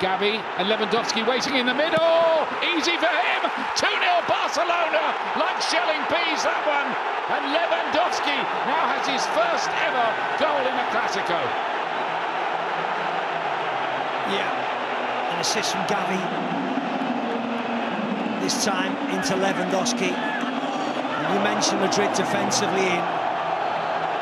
Gavi and Lewandowski waiting in the middle. Easy for him. 2-0 Barcelona. Like shelling peas, that one. And Lewandowski now has his first ever goal in the Classico. Yeah, an assist from Gavi. This time into Lewandowski. And you mentioned Madrid defensively in.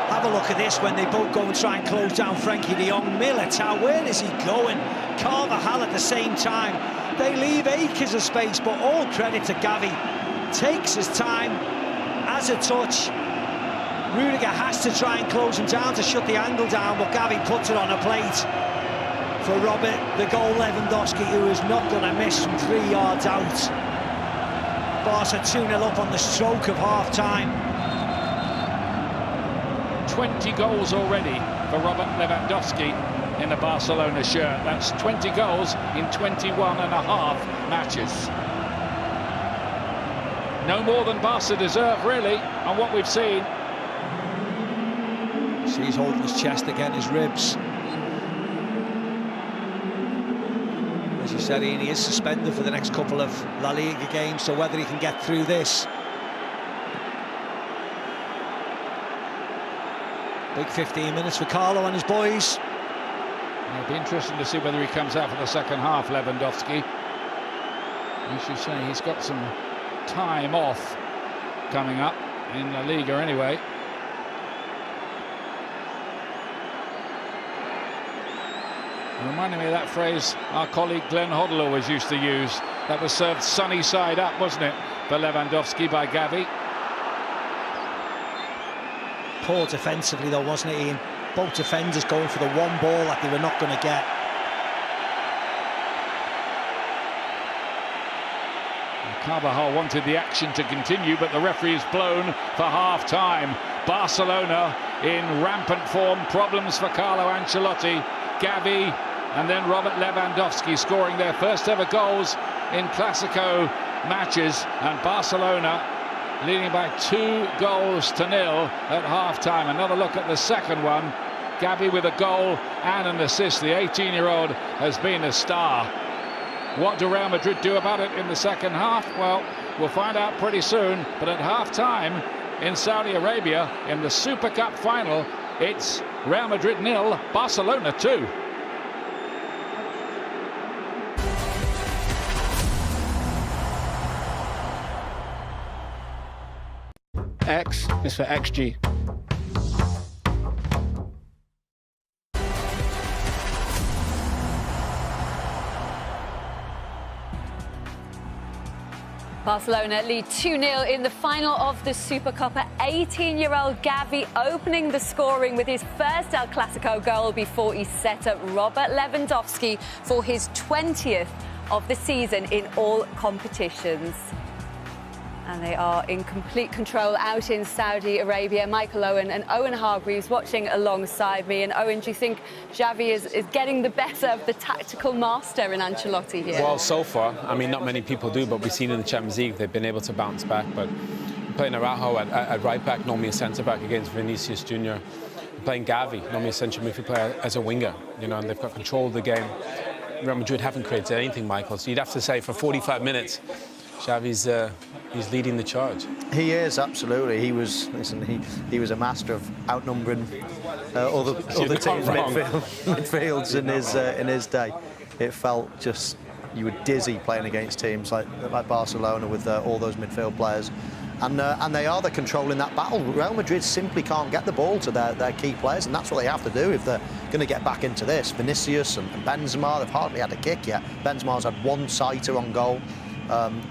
Have a look at this when they both go and try and close down Frankie de Jong. Militao, where is he going? Carvajal at the same time. They leave acres of space, but all credit to Gavi. Takes his time, has a touch. Rudiger has to try and close him down to shut the angle down, but Gavi puts it on a plate for Robert, the goal Lewandowski, who is not going to miss from 3 yards out. Barca 2-0 up on the stroke of half-time. 20 goals already for Robert Lewandowski in the Barcelona shirt. That's 20 goals in 21 and a half matches. No more than Barca deserve, really, on what we've seen. See, he's holding his chest again, his ribs. As you said, Ian, he is suspended for the next couple of La Liga games, so whether he can get through this. Big 15 minutes for Carlo and his boys. It'll be interesting to see whether he comes out for the second half, Lewandowski. As you say, he's got some time off coming up in La Liga anyway. It reminded me of that phrase our colleague Glenn Hoddle always used to use. That was served sunny side up, wasn't it, for Lewandowski by Gavi. Poor defensively though, wasn't it, Ian? Both defenders going for the one ball that they were not going to get. Carvajal wanted the action to continue, but the referee is blown for half-time. Barcelona in rampant form. Problems for Carlo Ancelotti. Gavi and then Robert Lewandowski scoring their first ever goals in Classico matches, and Barcelona leading by 2-0 at half-time. Another look at the second one. Gavi with a goal and an assist. The 18-year-old has been a star. What do Real Madrid do about it in the second half? Well, we'll find out pretty soon. But at half-time in Saudi Arabia, in the Super Cup final, it's Real Madrid 0, Barcelona 2. X is for XG. Barcelona lead 2-0 in the final of the Supercopa. 18-year-old Gavi opening the scoring with his first El Clasico goal before he set up Robert Lewandowski for his 20th of the season in all competitions. And they are in complete control out in Saudi Arabia. Michael Owen and Owen Hargreaves watching alongside me. And Owen, do you think Xavi is getting the better of the tactical master in Ancelotti here? Well, so far, I mean, not many people do, but we've seen in the Champions League they've been able to bounce back. But playing Araujo at right back, normally a centre back against Vinicius Junior. Playing Gavi, normally a central midfield player, as a winger, you know, and they've got control of the game. Real Madrid haven't created anything, Michael. So you'd have to say for 45 minutes, Xavi's he's leading the charge. He is, absolutely. He was a master of outnumbering other teams' midfields in his day. It felt just, you were dizzy playing against teams like Barcelona with all those midfield players. And they are the control in that battle. Real Madrid simply can't get the ball to their key players, and that's what they have to do if they're going to get back into this. Vinicius and Benzema, they've hardly had a kick yet. Benzema's had one sighter on goal.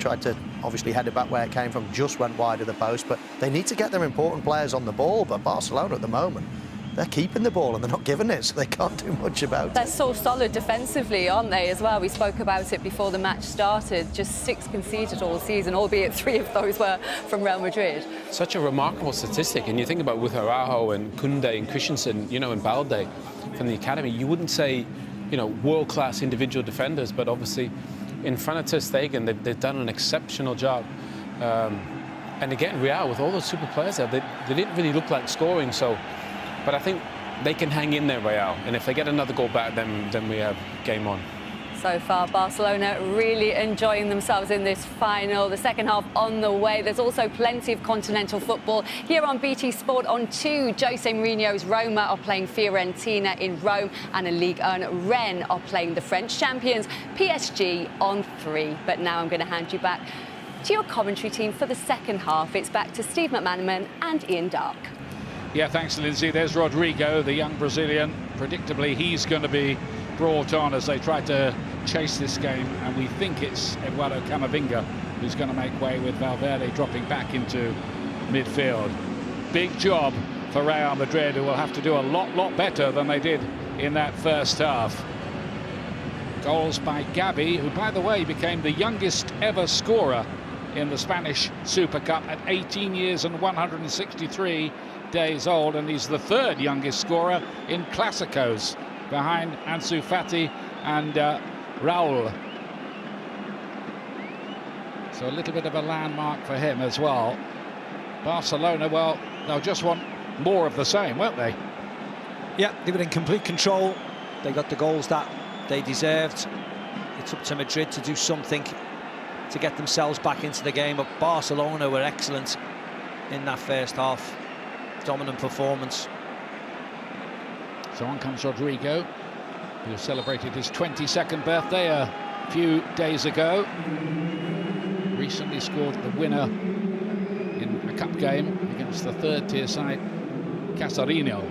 Tried to obviously head it back where it came from, just went wide of the post, but they need to get their important players on the ball. But Barcelona at the moment, they're keeping the ball and they're not giving it, so they can't do much about it. They're so solid defensively, aren't they, as well? We spoke about it before the match started. Just 6 conceded all season, albeit 3 of those were from Real Madrid. Such a remarkable statistic, and you think about with Araujo and Koundé and Christensen, you know, and Balde from the academy, you wouldn't say, you know, world-class individual defenders, but obviously in front of Ter Stegen, they've done an exceptional job. And again, Real, with all those super players there, they didn't really look like scoring. So, but I think they can hang in there, Real. And if they get another goal back, then we have game on. So far, Barcelona really enjoying themselves in this final. The second half on the way. There's also plenty of continental football. Here on BT Sport on 2, Jose Mourinho's Roma are playing Fiorentina in Rome, and in Ligue 1, Rennes are playing the French champions PSG on 3. But now I'm going to hand you back to your commentary team for the second half. It's back to Steve McManaman and Ian Dark. Yeah, thanks, Lindsay. There's Rodrigo, the young Brazilian. Predictably, he's going to be brought on as they try to chase this game, and we think it's Eduardo Camavinga who's going to make way, with Valverde dropping back into midfield. Big job for Real Madrid, who will have to do a lot better than they did in that first half. Goals by Gavi, who, by the way, became the youngest ever scorer in the Spanish Super Cup at 18 years and 163 days old, and he's the 3rd youngest scorer in Classicos, behind Ansu Fati and Raul. So a little bit of a landmark for him as well. Barcelona, well, they'll just want more of the same, won't they? Yeah, they were in complete control. They got the goals that they deserved. It's up to Madrid to do something to get themselves back into the game. But Barcelona were excellent in that first half. Dominant performance. So on comes Rodrigo, who celebrated his 22nd birthday a few days ago. Recently scored the winner in a cup game against the 3rd-tier side, Casarino.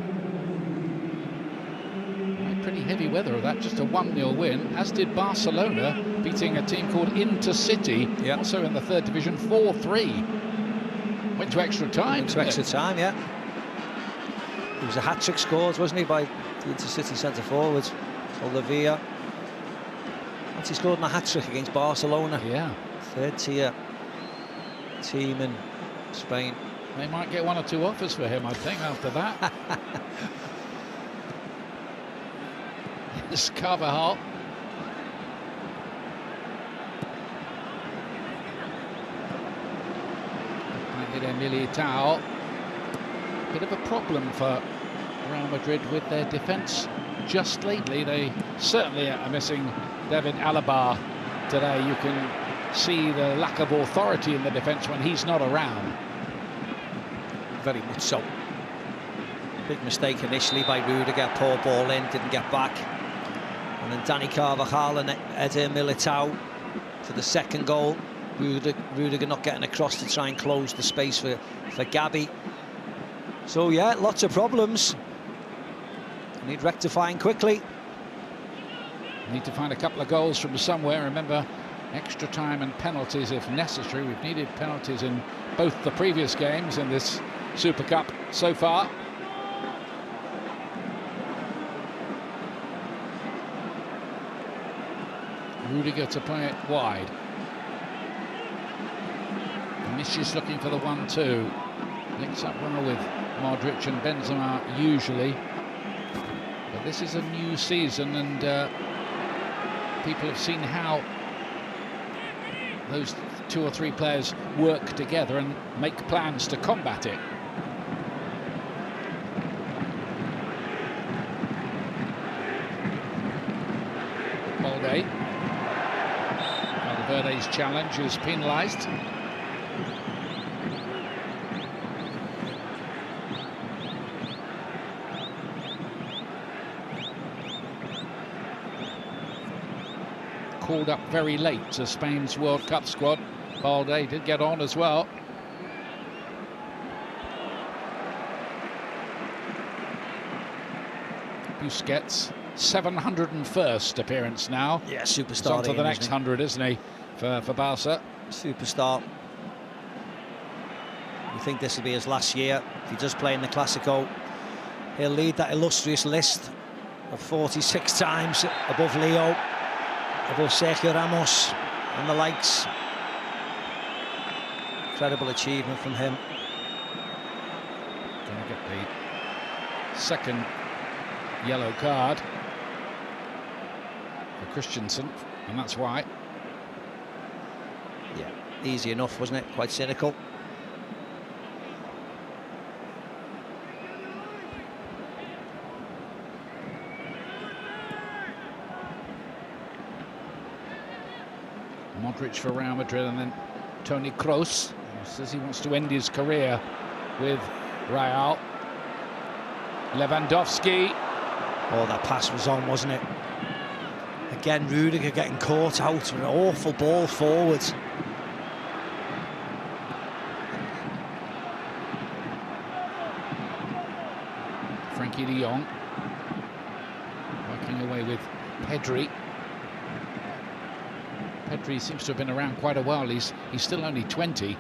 Pretty heavy weather of that, just a 1-0 win, as did Barcelona, beating a team called Intercity, also in the 3rd division, 4-3. Went to extra time. Went to extra time, yeah. It was a hat-trick scored, wasn't he, by the Intercity centre-forward, Olivia. Once he scored in a hat-trick against Barcelona. Yeah. 3rd-tier team in Spain. They might get 1 or 2 offers for him, I think, after that. This Carvajal. Militao. Bit of a problem for Real Madrid with their defence just lately. They certainly are missing David Alaba today. You can see the lack of authority in the defence when he's not around. Very much so. Big mistake initially by Rudiger. Poor ball in, didn't get back. And then Dani Carvajal and Eder Militao for the 2nd goal. Rudiger not getting across to try and close the space for Gavi. So yeah, lots of problems. Need rectifying quickly. Need to find a couple of goals from somewhere. Remember, extra time and penalties if necessary. We've needed penalties in both the previous games in this Super Cup so far. Rudiger to play it wide. Vinicius looking for the 1-2. Links up well with Modric and Benzema usually. But this is a new season, and people have seen how those 2 or 3 players work together and make plans to combat it. Balde. Valverde's challenge is penalised. Called up very late to Spain's World Cup squad. Balde did get on as well. Busquets, 701st appearance now. Yeah, superstar. He's on to the next 100, isn't he, for Barca? Superstar. You think this will be his last year? If he does play in the Classico, he'll lead that illustrious list of 46 times above Leo, above Sergio Ramos and the likes. Incredible achievement from him. Going to get the 2nd yellow card for Christensen, and that's why. Yeah, easy enough, wasn't it? Quite cynical. Modric for Real Madrid, and then Toni Kroos, who says he wants to end his career with Real. Lewandowski. Oh, that pass was on, wasn't it? Again, Rudiger getting caught out with an awful ball forwards. Frankie de Jong working away with Pedri. Pedri seems to have been around quite a while. He's still only 20.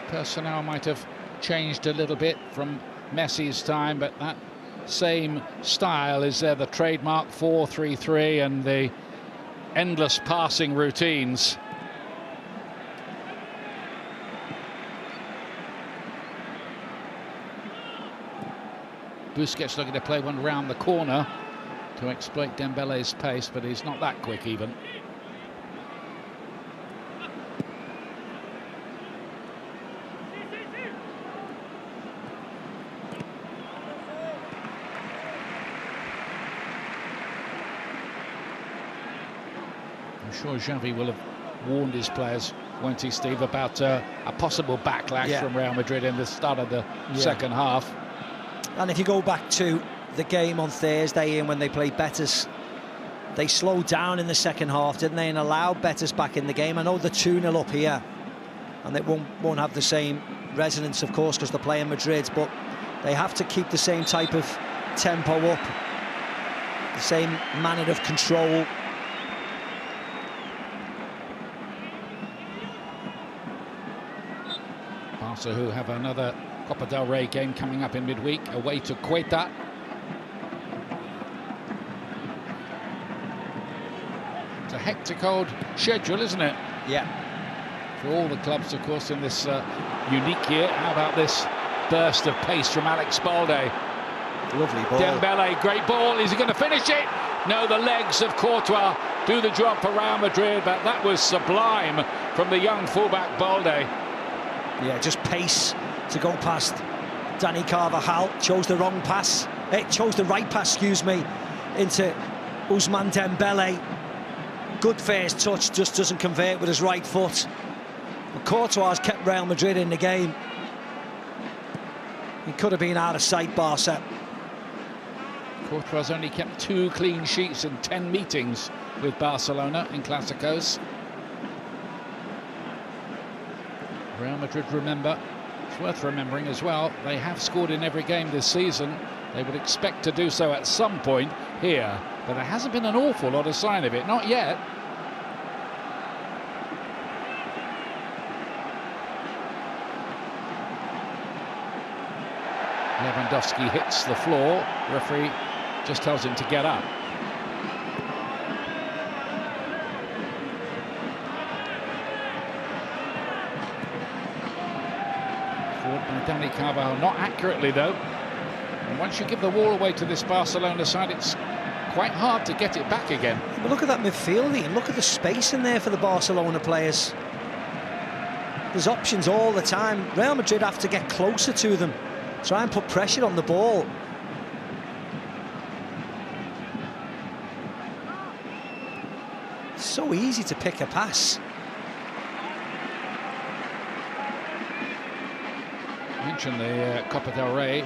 Personnel might have changed a little bit from Messi's time, but that same style is there, the trademark 4-3-3 and the endless passing routines. Busquets looking to play one round the corner to exploit Dembele's pace, but he's not that quick even. I'm sure Xavi will have warned his players, won't he, Steve, about a possible backlash from Real Madrid in the start of the second half. And if you go back to the game on Thursday, Ian, when they played Betis, they slowed down in the second half, didn't they, and allowed Betis back in the game. I know they're 2-0 up here, and it won't have the same resonance, of course, because they're playing Madrid, but they have to keep the same type of tempo up, the same manner of control. Barca, who have another Copa del Rey game coming up in midweek, away to Quetta. It's a hectic old schedule, isn't it? Yeah. For all the clubs, of course, in this unique year. How about this burst of pace from Alex Balde? Lovely ball. Dembele, great ball. Is he going to finish it? No, the legs of Courtois do the job for Real Madrid, but that was sublime from the young fullback Balde. Yeah, just pace to go past Dani Carvajal. Chose the wrong pass. Chose the right pass, excuse me, into Ousmane Dembele. Good first touch, just doesn't convert with his right foot. But Courtois kept Real Madrid in the game. He could have been out of sight, Barca. Courtois only kept 2 clean sheets in 10 meetings with Barcelona in Clásicos. Real Madrid, remember, it's worth remembering as well, they have scored in every game this season. They would expect to do so at some point here, but there hasn't been an awful lot of sign of it, not yet. Lewandowski hits the floor. Referee just tells him to get up. Forward by Dani Carvajal, not accurately though. And once you give the ball away to this Barcelona side, it's quite hard to get it back again. But look at that midfield, and look at the space in there for the Barcelona players. There's options all the time. Real Madrid have to get closer to them, try and put pressure on the ball. It's so easy to pick a pass. Mentioned the Copa del Rey.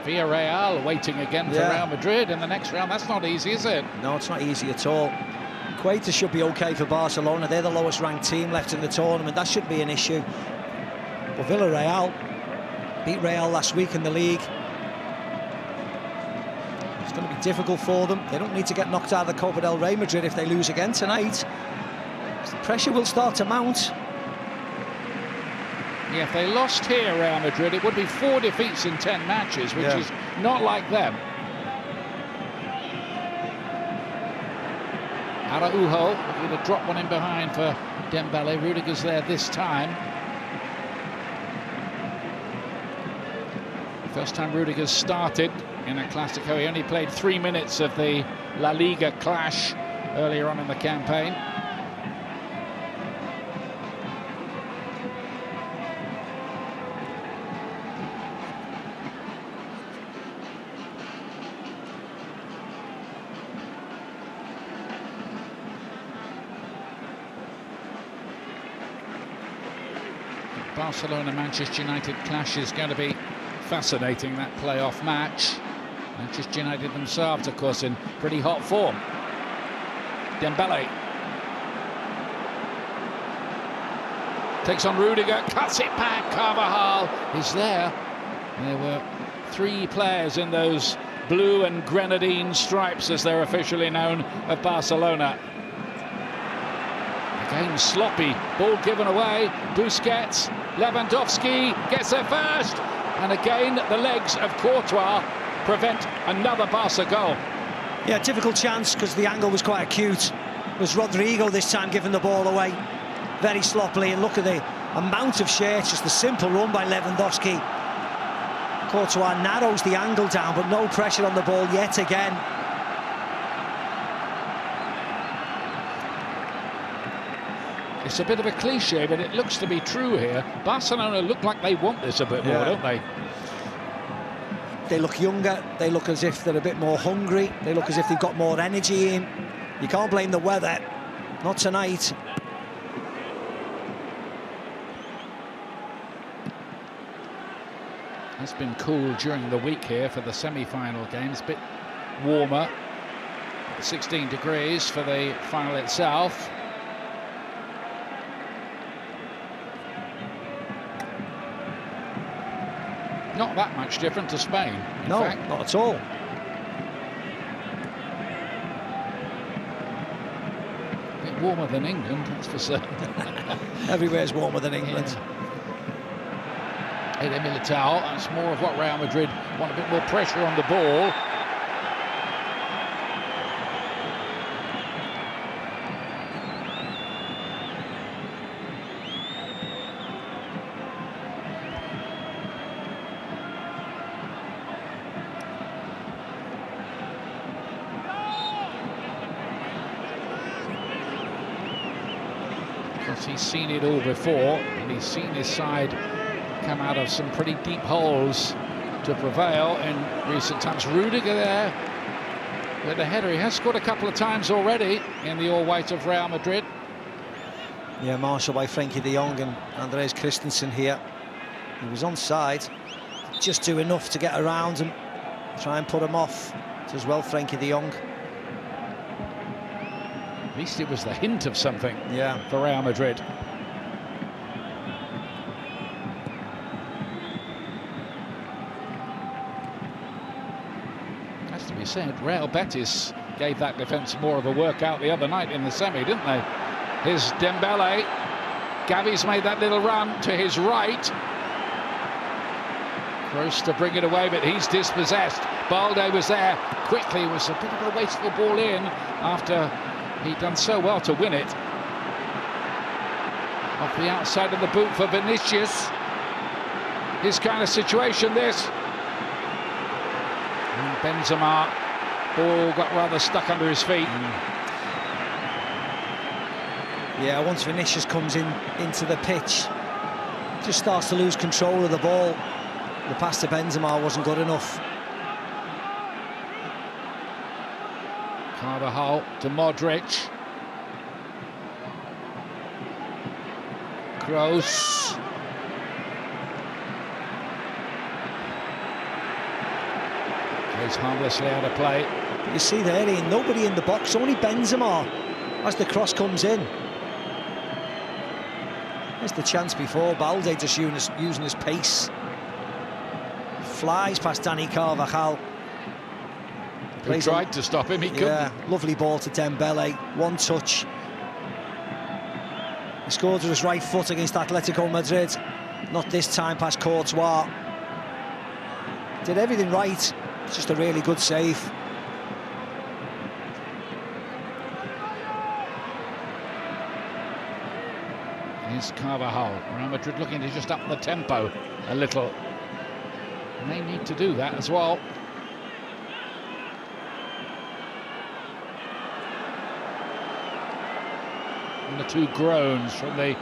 Villarreal waiting again for Real Madrid in the next round. That's not easy, is it? No, it's not easy at all. Quetta should be okay for Barcelona. They're the lowest ranked team left in the tournament. That shouldn't be an issue. But Villarreal beat Real last week in the league. It's going to be difficult for them. They don't need to get knocked out of the Copa del Rey, Madrid, if they lose again tonight. The pressure will start to mount. Yeah, if they lost here, Real Madrid, it would be 4 defeats in 10 matches, which is not like them. Araujo going to drop one in behind for Dembele. Rudiger's there this time. First time Rudiger's started in a Classico. He only played 3 minutes of the La Liga clash earlier on in the campaign. Barcelona-Manchester United clash is going to be fascinating, that playoff match. Manchester United themselves, of course, in pretty hot form. Dembele takes on Rudiger, cuts it back. Carvajal is there. There were 3 players in those blue and grenadine stripes, as they're officially known, of Barcelona. Again, sloppy. Ball given away. Busquets. Lewandowski gets there first. And again, the legs of Courtois prevent another Barca goal. Yeah, difficult chance because the angle was quite acute. It was Rodrigo this time giving the ball away very sloppily, and look at the amount of share. It's just the simple run by Lewandowski. Courtois narrows the angle down, but no pressure on the ball yet again. It's a bit of a cliche, but it looks to be true here. Barcelona look like they want this a bit more, don't they? They look younger, they look as if they're a bit more hungry, they look as if they've got more energy in. You can't blame the weather, not tonight. It's been cool during the week here for the semi-final games, a bit warmer. 16 degrees for the final itself. Not that much different to Spain, in fact. Not at all. A bit warmer than England, that's for certain. Everywhere's warmer than England. Eder Militao, that's more of what Real Madrid want, a bit more pressure on the ball. He's seen it all before, and he's seen his side come out of some pretty deep holes to prevail in recent times. Rudiger there with a header. He has scored a couple of times already in the all-white of Real Madrid. Yeah, marshalled by Frenkie de Jong and Andreas Christensen here. He was onside, just do enough to get around and try and put him off. As well, Frenkie de Jong. At least it was the hint of something, yeah, for Real Madrid. Has to be said, Real Betis gave that defence more of a workout the other night in the semi, didn't they? Here's Dembele. Gavi's made that little run to his right. Close to bring it away, but he's dispossessed. Balde was there quickly. It was a bit of a wasteful ball in after he'd done so well to win it. Off the outside of the boot for Vinicius. His kind of situation, this. And Benzema, ball got rather stuck under his feet. Yeah, once Vinicius comes into the pitch, just starts to lose control of the ball. The pass to Benzema wasn't good enough. Carvajal to Modric. Kroos. Plays harmlessly out of play. But you see there, Ian, nobody in the box, only Benzema as the cross comes in. There's the chance before. Balde just using his pace. Flies past Dani Carvajal. He tried to stop him, he couldn't. Yeah, lovely ball to Dembele, one touch. He scored with his right foot against Atletico Madrid. Not this time past Courtois. Did everything right, it's just a really good save. Here's Carvajal. Real Madrid looking to just up the tempo a little. And they need to do that as well. And the two groans from the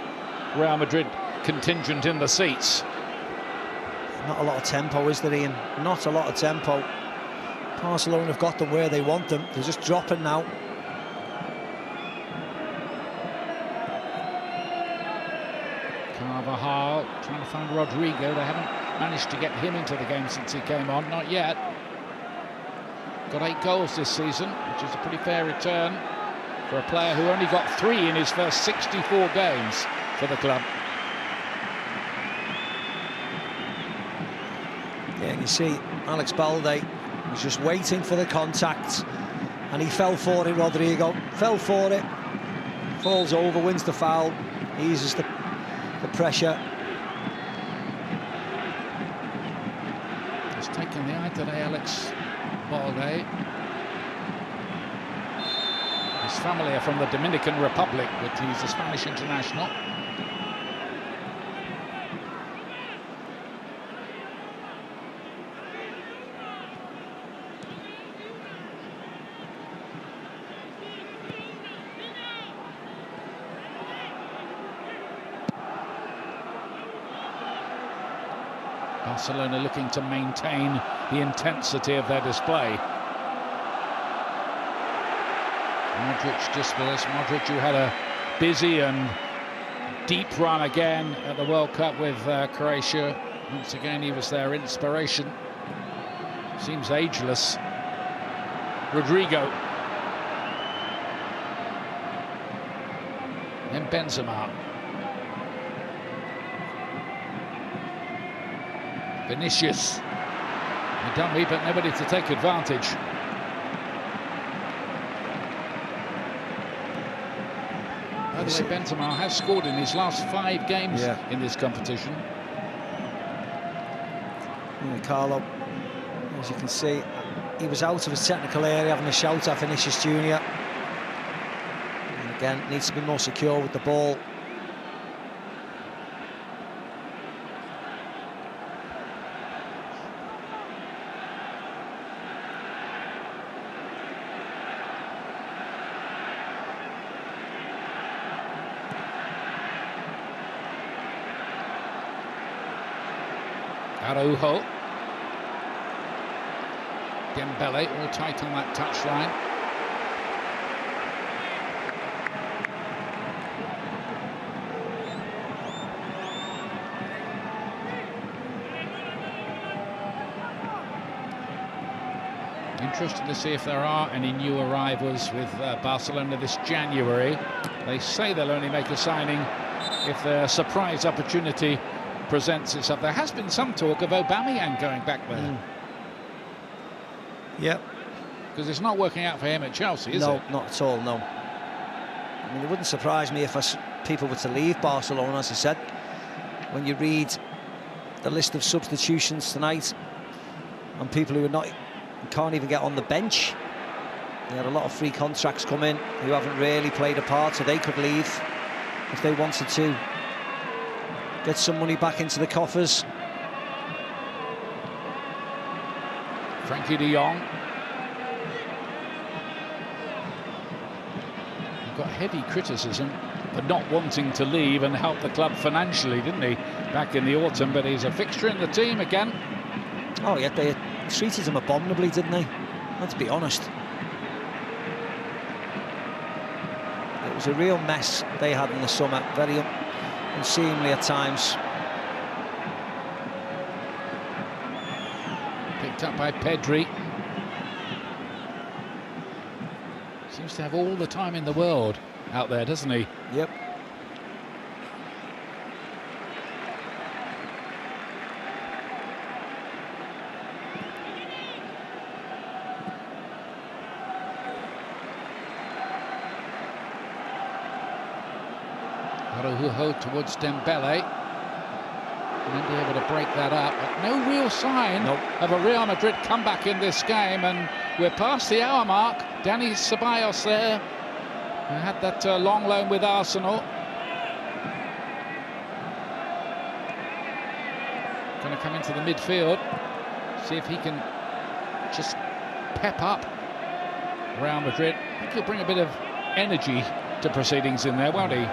Real Madrid contingent in the seats. Not a lot of tempo, is there, Ian? Not a lot of tempo. Barcelona have got them where they want them. They're just dropping now. Carvajal trying to find Rodrigo. They haven't managed to get him into the game since he came on, not yet. Got 8 goals this season, which is a pretty fair return for a player who only got 3 in his first 64 games for the club. Yeah, you see Alex Balde was just waiting for the contact, and he fell for it. Rodrigo fell for it, falls over, wins the foul, eases the pressure. He's taken the eye today, Alex Balde. His family are from the Dominican Republic, but he's a Spanish international. Barcelona looking to maintain the intensity of their display. Modric just with us. Modric, who had a busy and deep run again at the World Cup with Croatia. Once again, he was their inspiration. Seems ageless. Rodrigo. Then Benzema. Vinicius. A dummy, but nobody to take advantage. By the way, Benzema has scored in his last 5 games in this competition. Carlo, as you can see, he was out of his technical area having a shout at Vinicius Junior. And again, needs to be more secure with the ball. Araujo. Dembele all tight on that touchline. Interested to see if there are any new arrivals with Barcelona this January. They say they'll only make a signing if their surprise opportunity presents itself. There has been some talk of Aubameyang going back there. Yep. Because it's not working out for him at Chelsea, is it? No, not at all, no. I mean, it wouldn't surprise me if people were to leave Barcelona, as I said. When you read the list of substitutions tonight, and people who can't even get on the bench. They had a lot of free contracts come in who haven't really played a part, so they could leave if they wanted to. Get some money back into the coffers. Frankie de Jong. He got heavy criticism for not wanting to leave and help the club financially, didn't he, back in the autumn? But he's a fixture in the team again. Oh, yeah, they treated him abominably, didn't they? Let's be honest. It was a real mess they had in the summer, very unseemly at times. Picked up by Pedri. Seems to have all the time in the world out there, doesn't he? Yep. Araujo towards Dembele. And then be able to break that up. But no real sign of a Real Madrid comeback in this game. And we're past the hour mark. Dani Ceballos there, who had that long loan with Arsenal. Going to come into the midfield. See if he can just pep up Real Madrid. I think he'll bring a bit of energy to proceedings in there, won't he?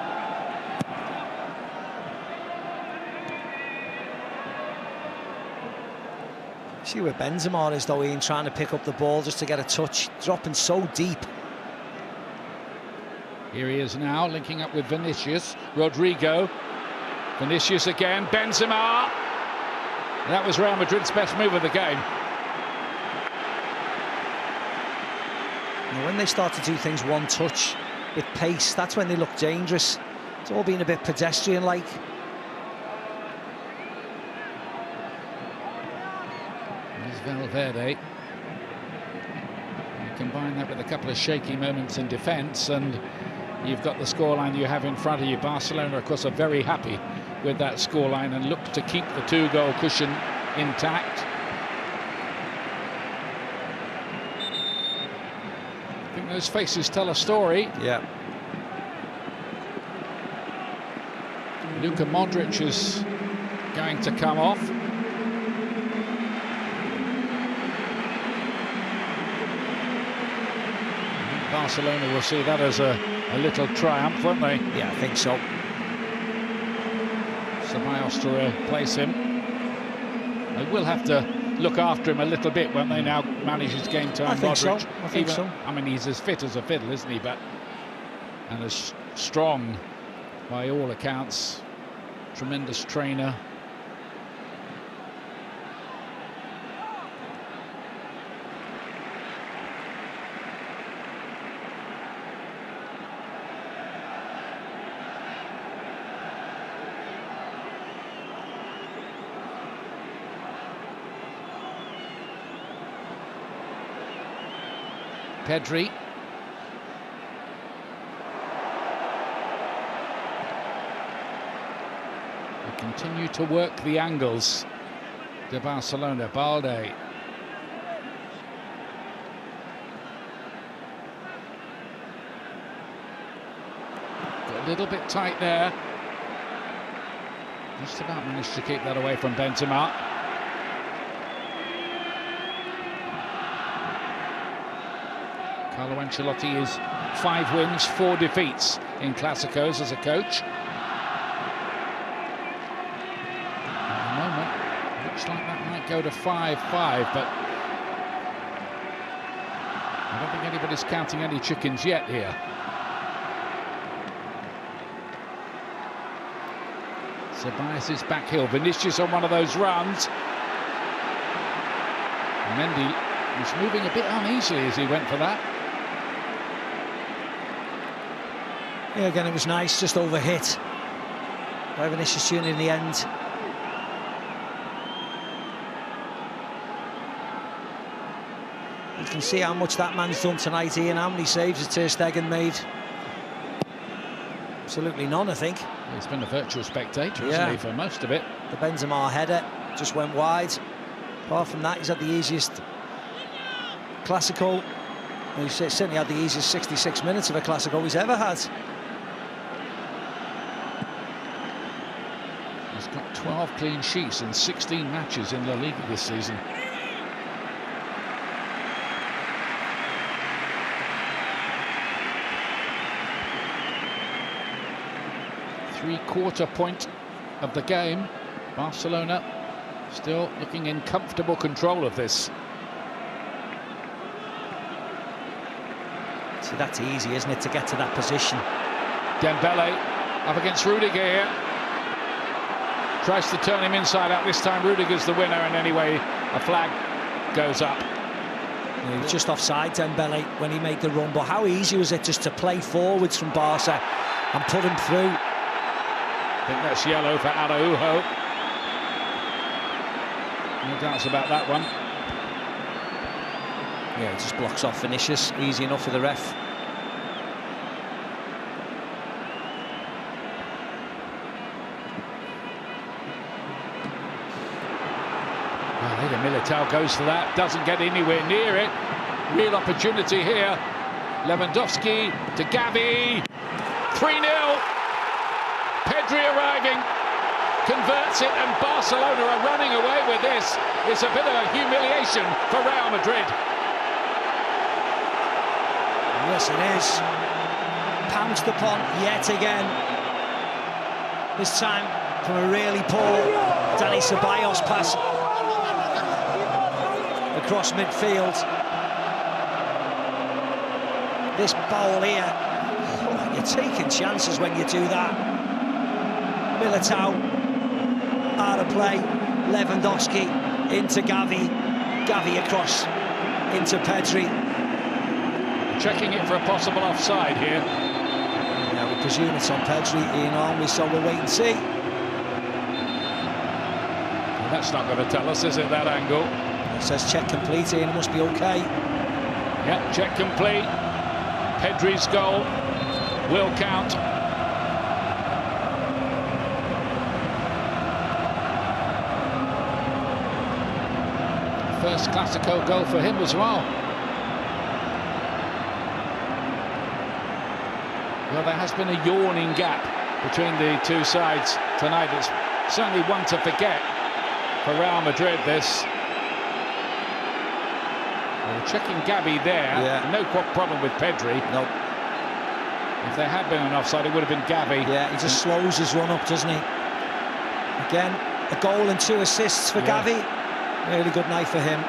See where Benzema is, though, Ian, trying to pick up the ball just to get a touch, dropping so deep. Here he is now, linking up with Vinicius. Rodrigo. Vinicius again, Benzema. That was Real Madrid's best move of the game. When they start to do things one touch with pace, that's when they look dangerous. It's all been a bit pedestrian-like. There's Valverde. You combine that with a couple of shaky moments in defence, and you've got the scoreline you have in front of you. Barcelona, of course, are very happy with that scoreline and look to keep the two-goal cushion intact. I think those faces tell a story. Yeah. Luka Modric is going to come off. Barcelona will see that as a little triumph, won't they? Yeah, I think so. Ceballos to replace him. They will have to look after him a little bit, won't they, now manage his game time? I think Modric. so. I think so. I mean, he's as fit as a fiddle, isn't he? But and as strong by all accounts. Tremendous trainer. Pedri. They continue to work the angles to Barcelona. Balde. Got a little bit tight there. Just about managed to keep that away from Benzema. Carlo Ancelotti is 5 wins, 4 defeats in Classicos as a coach. At the moment, looks like that might go to 5-5, but I don't think anybody's counting any chickens yet here. Ceballos is back heel. Vinicius on one of those runs. Mendy was moving a bit uneasily as he went for that. Yeah, again, it was nice, just overhit by Vinicius Junior in the end. You can see how much that man's done tonight, Ian. How many saves has Ter Stegen made? Absolutely none, I think. He's been a virtual spectator, hasn't he, for most of it. The Benzema header just went wide. Apart from that, he's had the easiest Classico. He's certainly had the easiest 66 minutes of a Classico he's ever had. He's got 12 clean sheets in 16 matches in La Liga this season. Three-quarter point of the game. Barcelona still looking in comfortable control of this. See, that's easy, isn't it, to get to that position? Dembele up against Rudiger here. Tries to turn him inside out. This time Rudiger's the winner, and anyway a flag goes up. He was just offside, Dembele, when he made the run, but how easy was it just to play forwards from Barca and put him through? I think that's yellow for Araujo. No doubts about that one. Yeah, he just blocks off Vinicius. Easy enough for the ref. Well, Eder Militao goes for that. Doesn't get anywhere near it. Real opportunity here. Lewandowski to Gavi. 3-0. Pedri arriving. Converts it, and Barcelona are running away with this. It's a bit of a humiliation for Real Madrid. Yes, it is. Pounced upon yet again. This time from a really poor Dani Ceballos pass across midfield. This ball here, you're taking chances when you do that. Militao out of play. Lewandowski into Gavi. Gavi across into Pedri. Checking it for a possible offside here. Yeah, we presume it's on Pedri, Ian Army, so we'll wait and see. Well, that's not going to tell us, is it, that angle? It says check complete, Ian, it must be okay. Yeah, check complete. Pedri's goal will count. First Classico goal for him as well. Well, there has been a yawning gap between the two sides tonight. It's certainly one to forget for Real Madrid, this. Well, checking Gavi there. Yeah. No problem with Pedri. Nope. If there had been an offside, it would have been Gavi. Yeah, he just slows his run up, doesn't he? Again, a goal and 2 assists for Gavi. Really good night for him.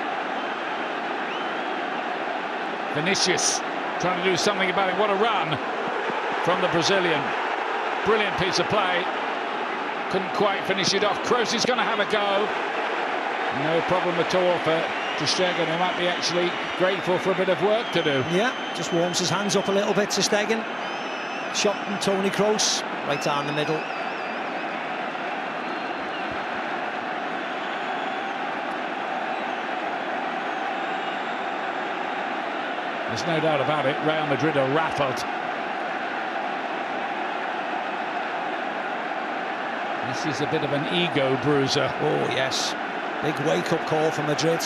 Vinicius trying to do something about it. What a run from the Brazilian. Brilliant piece of play. Couldn't quite finish it off. Kroos is going to have a go. No problem at all for ter Stegen, who might be actually grateful for a bit of work to do. Yeah, just warms his hands up a little bit, ter Stegen. Shot from Toni Kroos, right down the middle. There's no doubt about it, Real Madrid are rattled. This is a bit of an ego bruiser. Oh, yes. Big wake-up call for Madrid.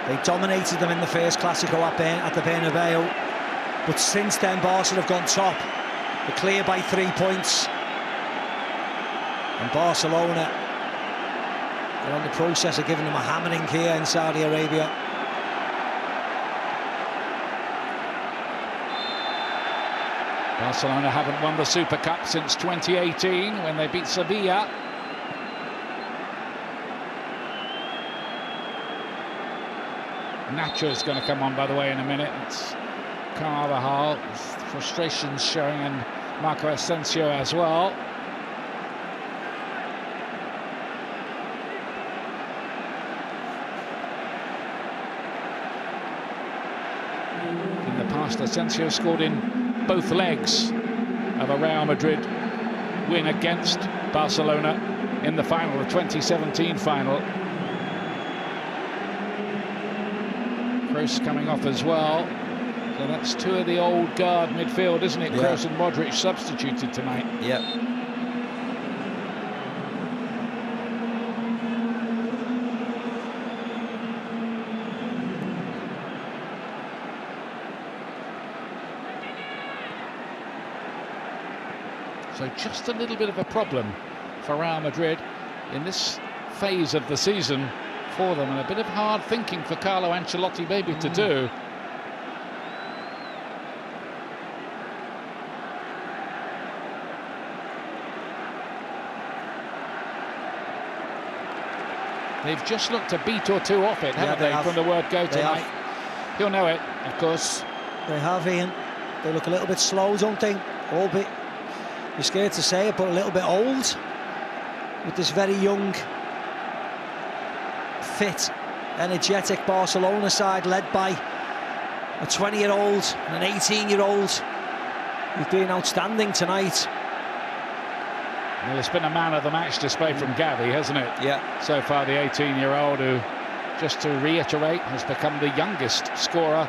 They dominated them in the first Classico at the Bernabeu. But since then, Barca have gone top. They're clear by 3 points. And Barcelona are on the process of giving them a hammering here in Saudi Arabia. Barcelona haven't won the Super Cup since 2018 when they beat Sevilla. Nacho's going to come on, by the way, in a minute. It's Carvajal, frustrations showing, and Marco Asensio as well. In the past, Asensio scored in both legs of a Real Madrid win against Barcelona in the final, the 2017 final. Kroos coming off as well. So that's 2 of the old guard midfield, isn't it? Yeah. Kroos and Modric substituted tonight. Yep. So just a little bit of a problem for Real Madrid in this phase of the season for them, and a bit of hard thinking for Carlo Ancelotti maybe to do. They've just looked a beat or 2 off it, haven't they from the word go tonight? He'll know it, of course. They have, Ian. They look a little bit slow, don't they? All bit, you're scared to say it, but a little bit old with this very young, fit, energetic Barcelona side led by a 20-year-old and an 18-year-old who've been outstanding tonight. Well, it's been a man of the match display from Gavi, hasn't it? Yeah. So far, the 18-year-old who, just to reiterate, has become the youngest scorer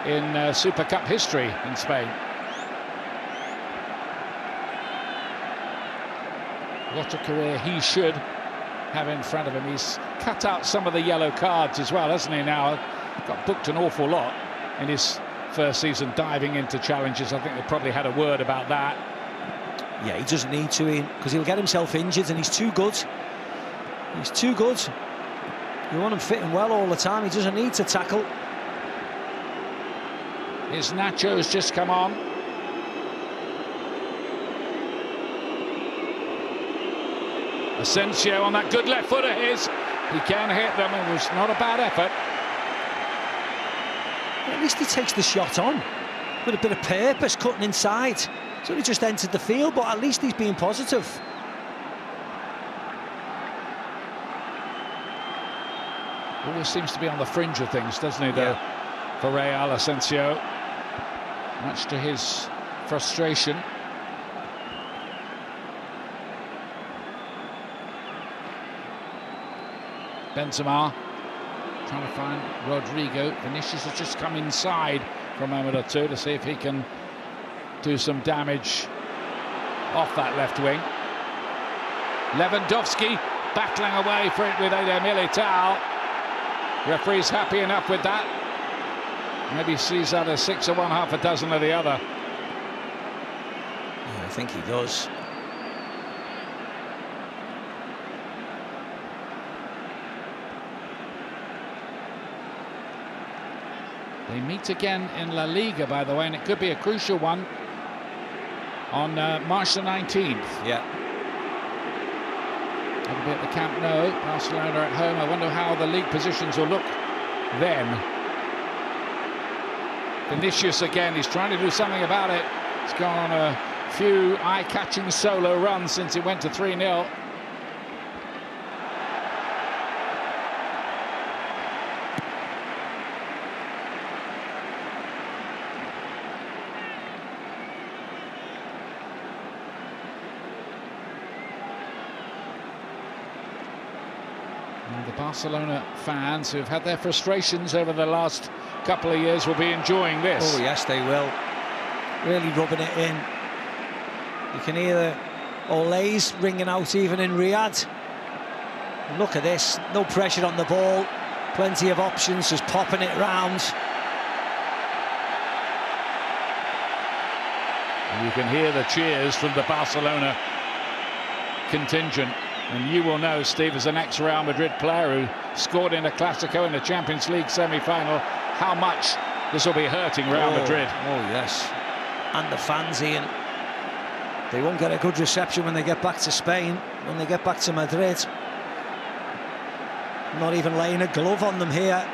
in Super Cup history in Spain. What a career he should have in front of him. He's cut out some of the yellow cards as well, hasn't he now? Got booked an awful lot in his first season, diving into challenges. I think they probably had a word about that. Yeah, he doesn't need to, Ian, because he'll get himself injured, and he's too good. He's too good. You want him fitting well all the time. He doesn't need to tackle. His Nacho's just come on. Asensio on that good left foot of his. He can hit them. It was not a bad effort. At least he takes the shot on with a bit of purpose, cutting inside. He's only just entered the field, but at least he's being positive. Always seems to be on the fringe of things, doesn't he, though, for Real Asensio, much to his frustration. Benzema trying to find Rodrigo. Vinicius has just come inside for a moment or two to see if he can do some damage off that left wing. Lewandowski battling away for it with Eder Militao. Referee's happy enough with that. Maybe sees that as 6 of one, half a dozen of the other. Yeah, I think he does. They meet again in La Liga, by the way, and it could be a crucial one on March the 19th. Yeah. It'll be at the Camp Nou. Barcelona at home. I wonder how the league positions will look then. Vinicius again, he's trying to do something about it. He's gone on a few eye-catching solo runs since he went to 3-0. The Barcelona fans who've had their frustrations over the last couple of years will be enjoying this. Oh yes, they will. Really rubbing it in. You can hear the Olays ringing out even in Riyadh. And look at this, no pressure on the ball, plenty of options, just popping it round. And you can hear the cheers from the Barcelona contingent. And you will know, Steve, as an ex-Real Madrid player who scored in a Classico in the Champions League semi-final, how much this will be hurting Real Madrid. Oh, yes. And the fans, Ian. They won't get a good reception when they get back to Spain, when they get back to Madrid. Not even laying a glove on them here.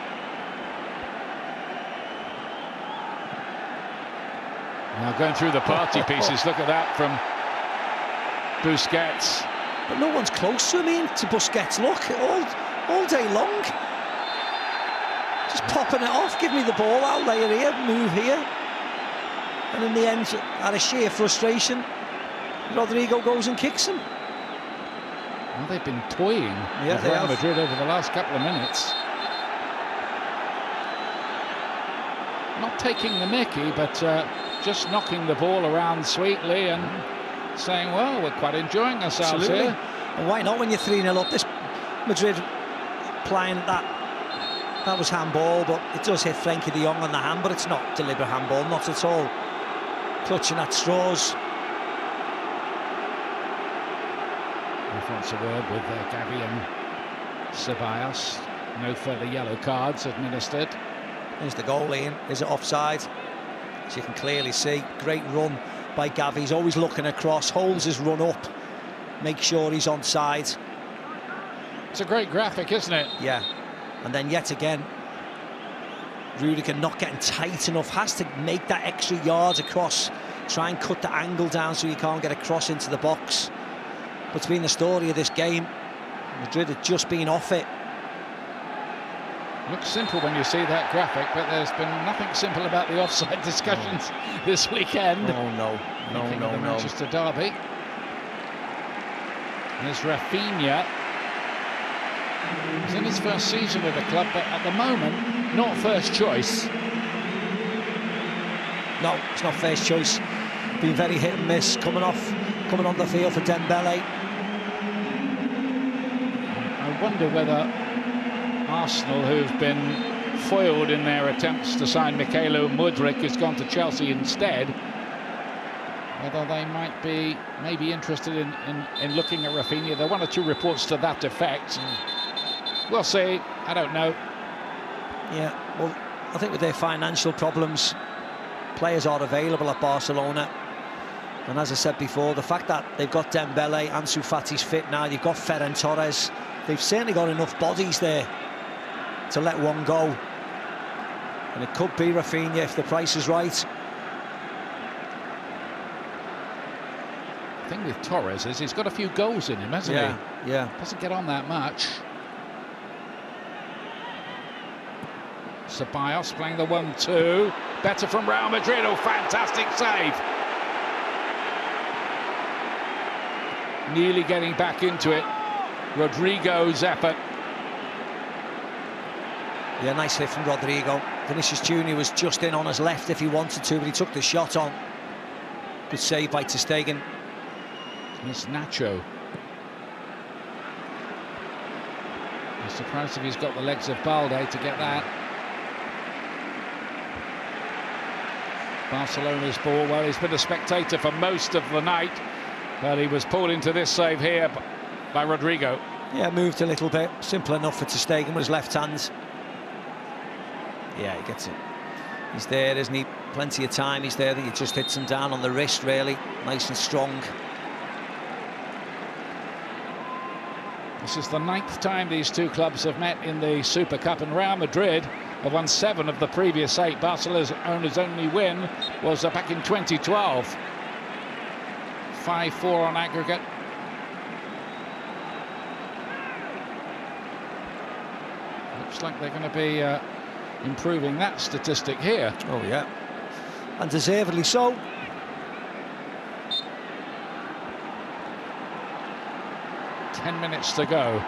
Now going through the party pieces, look at that from Busquets. But no one's close to him, Ian, to Busquets. Look, all day long. Just popping it off, give me the ball, I'll lay it here, move here. And in the end, out of sheer frustration, Rodrigo goes and kicks him. Well, they've been toying with Real Madrid over the last couple of minutes. Not taking the mickey, but just knocking the ball around sweetly and saying, well, we're quite enjoying ourselves here. And why not when you're 3-0 up? This Madrid playing that was handball, but it does hit Frenkie de Jong on the hand, but it's not deliberate handball, not at all. Clutching at straws. Wants a word with Gavi and Ceballos. No further yellow cards administered. There's the goal, Ian. Is it offside? As you can clearly see, great run by Gavi. He's always looking across, holds his run up, make sure he's onside. It's a great graphic, isn't it? Yeah. And then yet again, Rudiger not getting tight enough, has to make that extra yard across, try and cut the angle down so you can't get a cross into the box. What's been the story of this game? Madrid had just been off it. Looks simple when you see that graphic, but there's been nothing simple about the offside discussions this weekend. Oh no, no. Manchester derby. There's Rafinha. He's in his first season with the club, but at the moment, not first choice. No, it's not first choice. Been very hit and miss, coming on the field for Dembele. I wonder whether Arsenal, who've been foiled in their attempts to sign Mykhailo Mudryk, has gone to Chelsea instead, whether they might be maybe interested in looking at Rafinha. There are one or two reports to that effect. We'll see. I don't know. Yeah, well, I think with their financial problems, players are available at Barcelona. And as I said before, the fact that they've got Dembele, Ansu Fati's fit now, they've got Ferran Torres, they've certainly got enough bodies there to let one go. And it could be Rafinha if the price is right. The thing with Torres is he's got a few goals in him, hasn't he? Yeah. Doesn't get on that much. Ceballos playing the 1-2. Better from Real Madrid. Oh, fantastic save. Nearly getting back into it. Rodrigo's effort. Yeah, nice hit from Rodrigo. Vinicius Junior was just in on his left if he wanted to, but he took the shot on. Good save by ter Stegen. It's Nacho. I'm surprised if he's got the legs of Balde to get that. Barcelona's ball. Well, he's been a spectator for most of the night, but he was pulled into this save here by Rodrigo. Yeah, moved a little bit. Simple enough for ter Stegen with his left hand. Yeah, he gets it. He's there, isn't he? Plenty of time. He's there. That he just hits him down on the wrist, really. Nice and strong. This is the 9th time these two clubs have met in the Super Cup, and Real Madrid have won 7 of the previous 8. Barcelona's only win was back in 2012. 5-4 on aggregate. Looks like they're going to be improving that statistic here. Oh, yeah. And deservedly so. Minutes to go.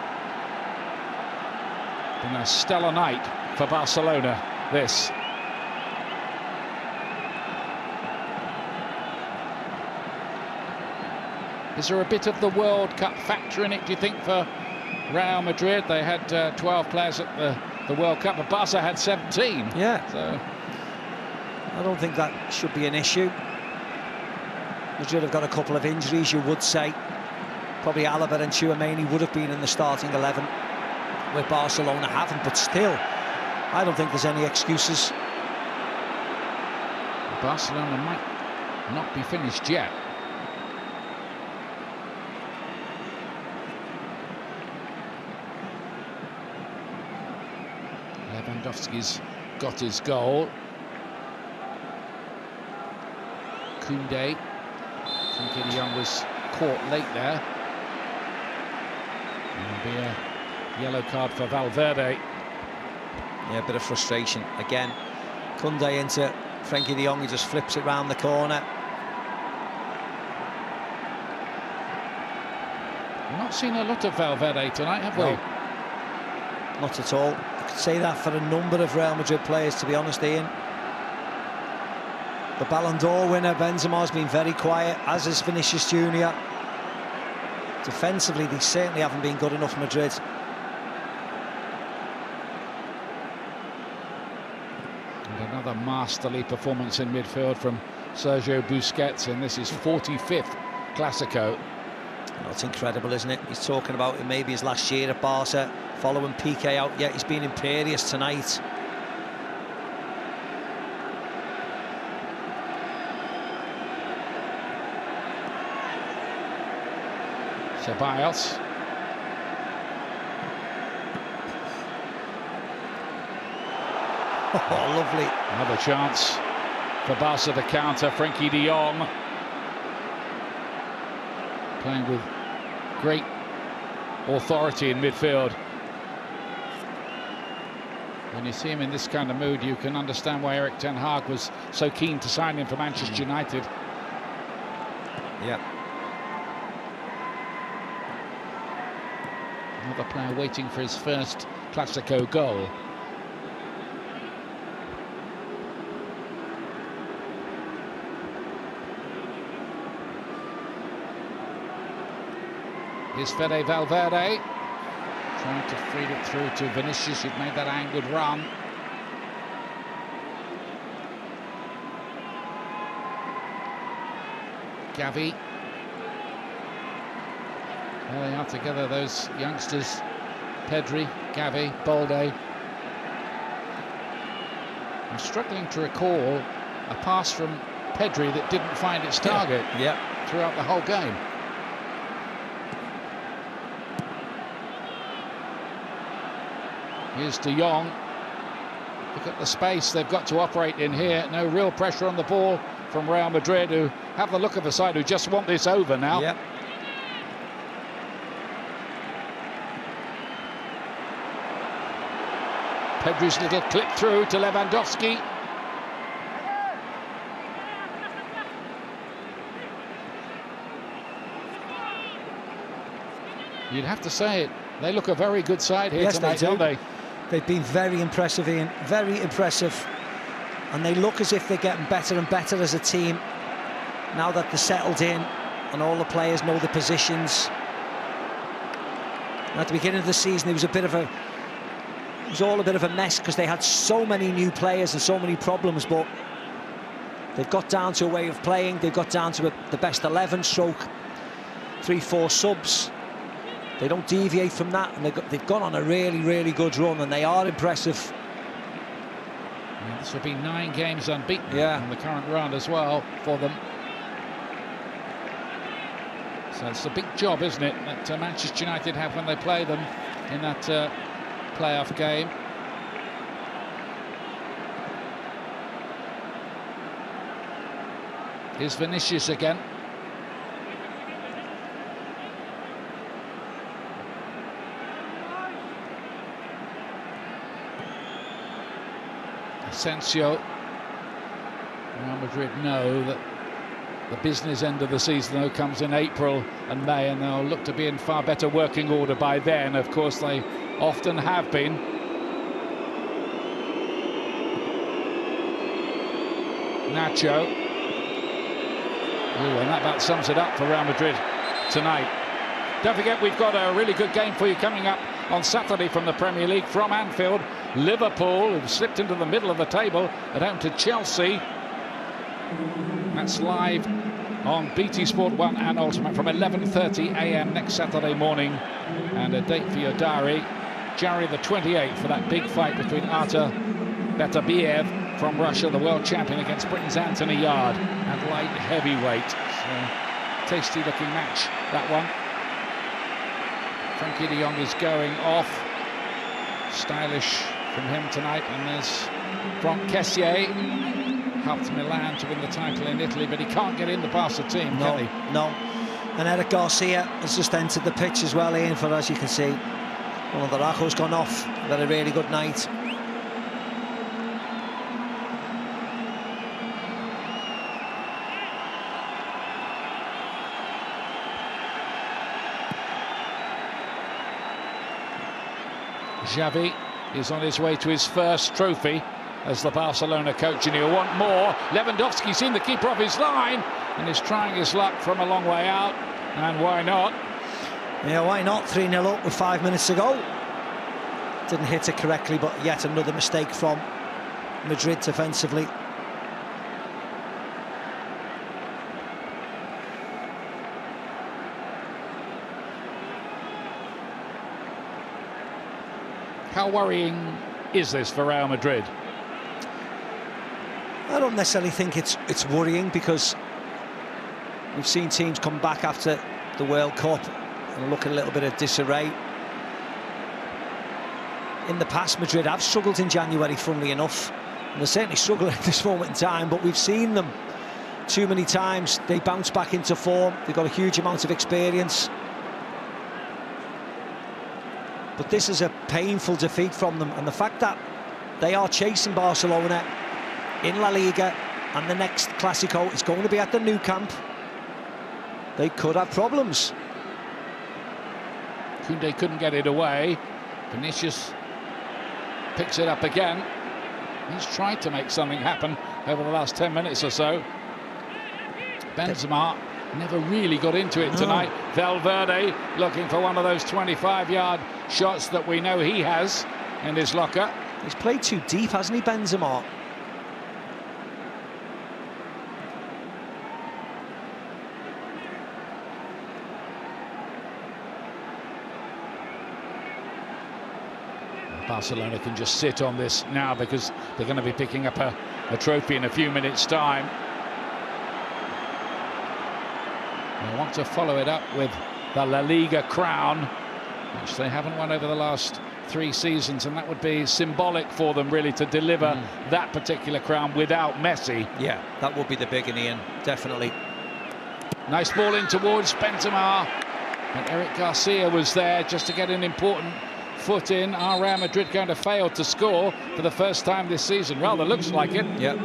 Been a stellar night for Barcelona, this. Is there a bit of the World Cup factor in it, do you think, for Real Madrid? They had 12 players at the World Cup, but Barca had 17. Yeah. So I don't think that should be an issue. Madrid have got a couple of injuries, you would say. Probably Alaba and Tchouaméni would have been in the starting 11, where Barcelona haven't, but still, I don't think there's any excuses. Barcelona might not be finished yet. Lewandowski's got his goal. Koundé. Frenkie de Jong was caught late there. There'll be a yellow card for Valverde. Yeah, a bit of frustration. Again, Koundé into Frenkie de Jong, he just flips it round the corner. We've not seen a lot of Valverde tonight, have we? No, not at all. I could say that for a number of Real Madrid players, to be honest, Ian. The Ballon d'Or winner, Benzema, has been very quiet, as is Vinicius Junior. Defensively, they certainly haven't been good enough, Madrid. And another masterly performance in midfield from Sergio Busquets, and this is 45th Classico. Oh, it's incredible, isn't it? He's talking about it maybe his last year at Barca, following Piqué out, yet he's been imperious tonight. Ceballos. Oh, lovely. Another chance for Barca to counter. Frenkie de Jong playing with great authority in midfield. When you see him in this kind of mood, you can understand why Erik ten Hag was so keen to sign him for Manchester United. Yeah. Another player waiting for his first Classico goal. Here's Fede Valverde, trying to feed it through to Vinicius, who'd made that angled run. Gavi. There they are together, those youngsters. Pedri, Gavi, Balde. I'm struggling to recall a pass from Pedri that didn't find its target throughout the whole game. Here's de Jong. Look at the space they've got to operate in here. No real pressure on the ball from Real Madrid, who have the look of a side who just want this over now. Yep. Pedri's little clip through to Lewandowski. You'd have to say it. They look a very good side here tonight, don't they? They've been very impressive, Ian. Very impressive. And they look as if they're getting better and better as a team now that they're settled in and all the players know the positions. At the beginning of the season, it was all a bit of a mess because they had so many new players and so many problems, but they've got down to a way of playing. They've got down to the best 11 stroke 3-4 subs. They don't deviate from that, and they've gone on a really, really good run, and they are impressive. Yeah, this will be 9 games unbeaten in the current round as well for them. So it's a big job, isn't it, that Manchester United have when they play them in that playoff game. Here's Vinicius again. Asensio. Real Madrid know that the business end of the season, though, comes in April and May, and they'll look to be in far better working order by then. Of course, they often have been. Nacho. Ooh, and that about sums it up for Real Madrid tonight. Don't forget, we've got a really good game for you coming up on Saturday from the Premier League from Anfield. Liverpool, who've slipped into the middle of the table, at home to Chelsea. That's live on BT Sport 1 and Ultimate from 11:30 AM next Saturday morning. And a date for your diary, January the 28th, for that big fight between Artur Beterbiev from Russia, the world champion, against Britain's Anthony Yard at light heavyweight. So, tasty looking match, that one. Frankie de Jong is going off. Stylish from him tonight. And there's Franck Kessié. Helped Milan to win the title in Italy, but he can't get in the Barca team, can he? No. And Eric Garcia has just entered the pitch as well, Ian, for, as you can see, one of the Rajo's gone off. Had a really good night. Xavi is on his way to his first trophy as the Barcelona coach, and he'll want more. Lewandowski's seen the keeper off his line and is trying his luck from a long way out, and why not? Yeah, why not? 3-0 up with 5 minutes to go. Didn't hit it correctly, but yet another mistake from Madrid defensively. How worrying is this for Real Madrid? I don't necessarily think it's worrying, because we've seen teams come back after the World Cup and look at a little bit of disarray. In the past, Madrid have struggled in January, funnily enough, and they're certainly struggling at this moment in time, but we've seen them too many times. They bounce back into form. They've got a huge amount of experience. But this is a painful defeat from them, and the fact that they are chasing Barcelona in La Liga, and the next Classico is going to be at the Nou Camp, they could have problems. Koundé couldn't get it away. Vinicius picks it up again. He's tried to make something happen over the last 10 minutes or so. Benzema never really got into it tonight. Valverde looking for one of those 25-yard shots that we know he has in his locker. He's played too deep, hasn't he, Benzema? Barcelona can just sit on this now, because they're going to be picking up a trophy in a few minutes' time. They want to follow it up with the La Liga crown, which they haven't won over the last 3 seasons, and that would be symbolic for them, really, to deliver that particular crown without Messi. Yeah, that would be the big one, Ian, definitely. Nice ball in towards Benzema, and Eric Garcia was there just to get an important foot in. Are Real Madrid going to fail to score for the first time this season? Rather looks like it. Yeah.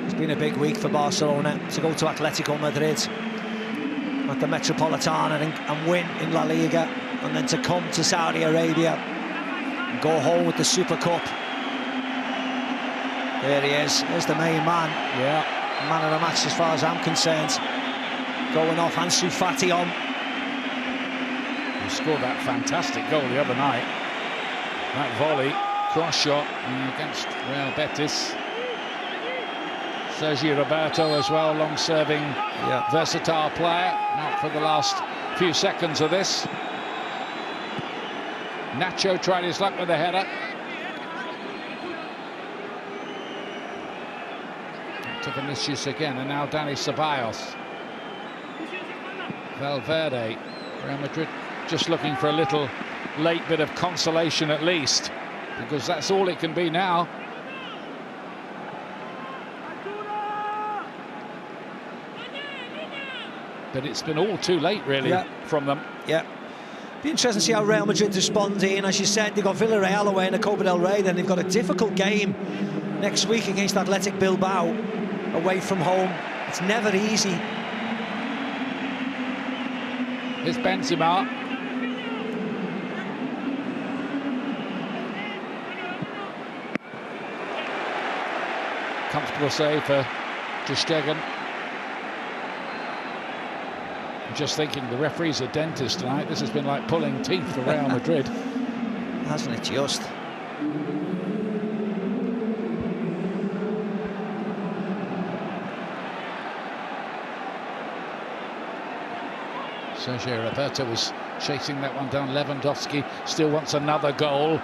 It's been a big week for Barcelona to go to Atletico Madrid at the Metropolitano and win in La Liga, and then to come to Saudi Arabia and go home with the Super Cup. There he is. There's the main man. Yeah. Man of the match as far as I'm concerned. Going off, Ansu Fati on. He scored that fantastic goal the other night. That volley, cross shot against Real Betis. Sergio Roberto as well, long-serving, versatile player. Out for the last few seconds of this. Nacho tried his luck with the header. To Vinicius again, and now Dani Ceballos. Valverde. Real Madrid just looking for a little late bit of consolation at least, because that's all it can be now. But it's been all too late, really, from them. Yeah. Be interesting to see how Real Madrid respond, Ian. As you said, they've got Villarreal away in the Copa del Rey, then they've got a difficult game next week against Athletic Bilbao, away from home. It's never easy. Here's Benzema. Comfortable save for Ter Stegen. I'm just thinking, the referee's a dentist tonight. This has been like pulling teeth for Real Madrid. Hasn't it just? Sergio Roberto was chasing that one down. Lewandowski still wants another goal.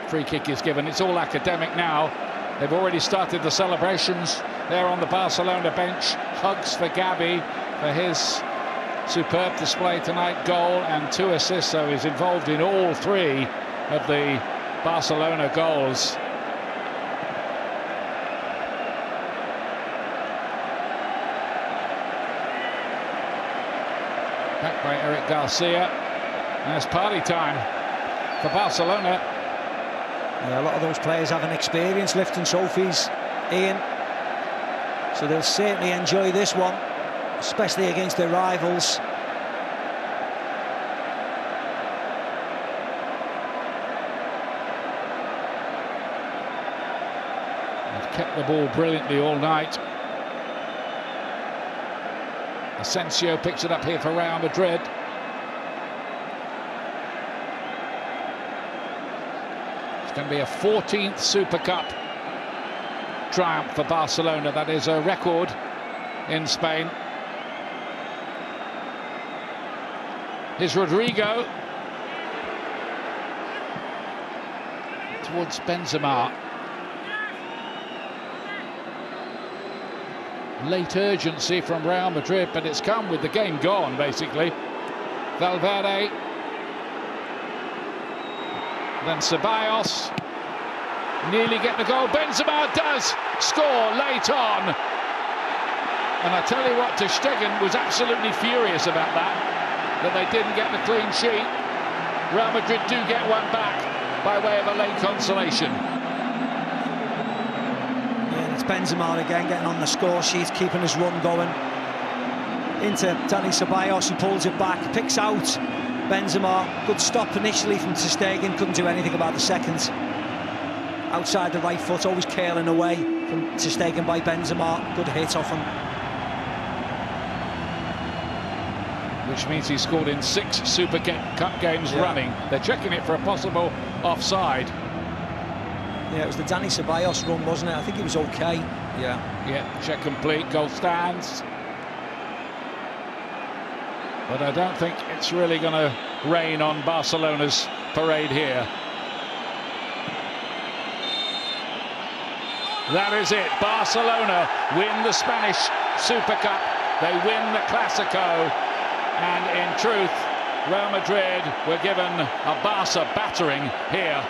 Free kick is given. It's all academic now. They've already started the celebrations there on the Barcelona bench. Hugs for Gavi for his superb display tonight. Goal and 2 assists, so he's involved in all 3 of the Barcelona goals. Back by Eric Garcia. And it's party time for Barcelona. Yeah, a lot of those players haven't experienced lifting trophies, Ian. So they'll certainly enjoy this one, especially against their rivals. They've kept the ball brilliantly all night. Asensio picks it up here for Real Madrid. It's going to be a 14th Super Cup triumph for Barcelona. That is a record in Spain. Here's Rodrigo towards Benzema. Late urgency from Real Madrid, but it's come with the game gone, basically. Valverde. Then Ceballos. Nearly get the goal. Benzema does score late on. And I tell you what, Ter Stegen was absolutely furious about that they didn't get the clean sheet. Real Madrid do get one back by way of a late consolation. Yeah, it's Benzema again getting on the score sheet, keeping his run going. Into Dani Ceballos, who pulls it back, picks out Benzema. Good stop initially from Ter Stegen, couldn't do anything about the second. Outside the right foot, always curling away from Ter Stegen by Benzema. Good hit off him. Which means he scored in 6 Super Cup games running. They're checking it for a possible offside. Yeah, it was the Dani Ceballos run, wasn't it? I think he was okay. Yeah, check complete, goal stands. But I don't think it's really going to rain on Barcelona's parade here. That is it. Barcelona win the Spanish Super Cup. They win the Classico. And in truth, Real Madrid were given a Barca battering here.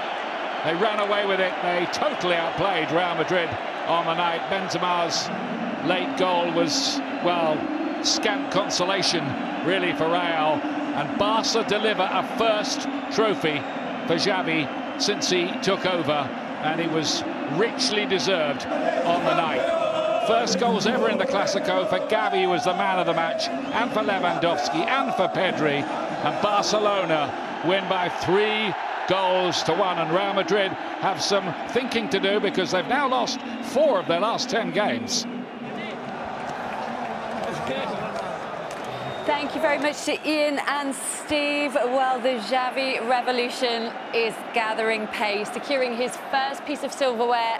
They ran away with it. They totally outplayed Real Madrid on the night. Benzema's late goal was, well, scant consolation really for Real. And Barca deliver a first trophy for Xavi since he took over, and it was richly deserved on the night. First goals ever in the Classico for Gavi, who was the man of the match, and for Lewandowski and for Pedri. And Barcelona win by 3-1, and Real Madrid have some thinking to do because they've now lost 4 of their last 10 games. Thank you very much to Ian and Steve. Well, the Xavi revolution is gathering pace, securing his first piece of silverware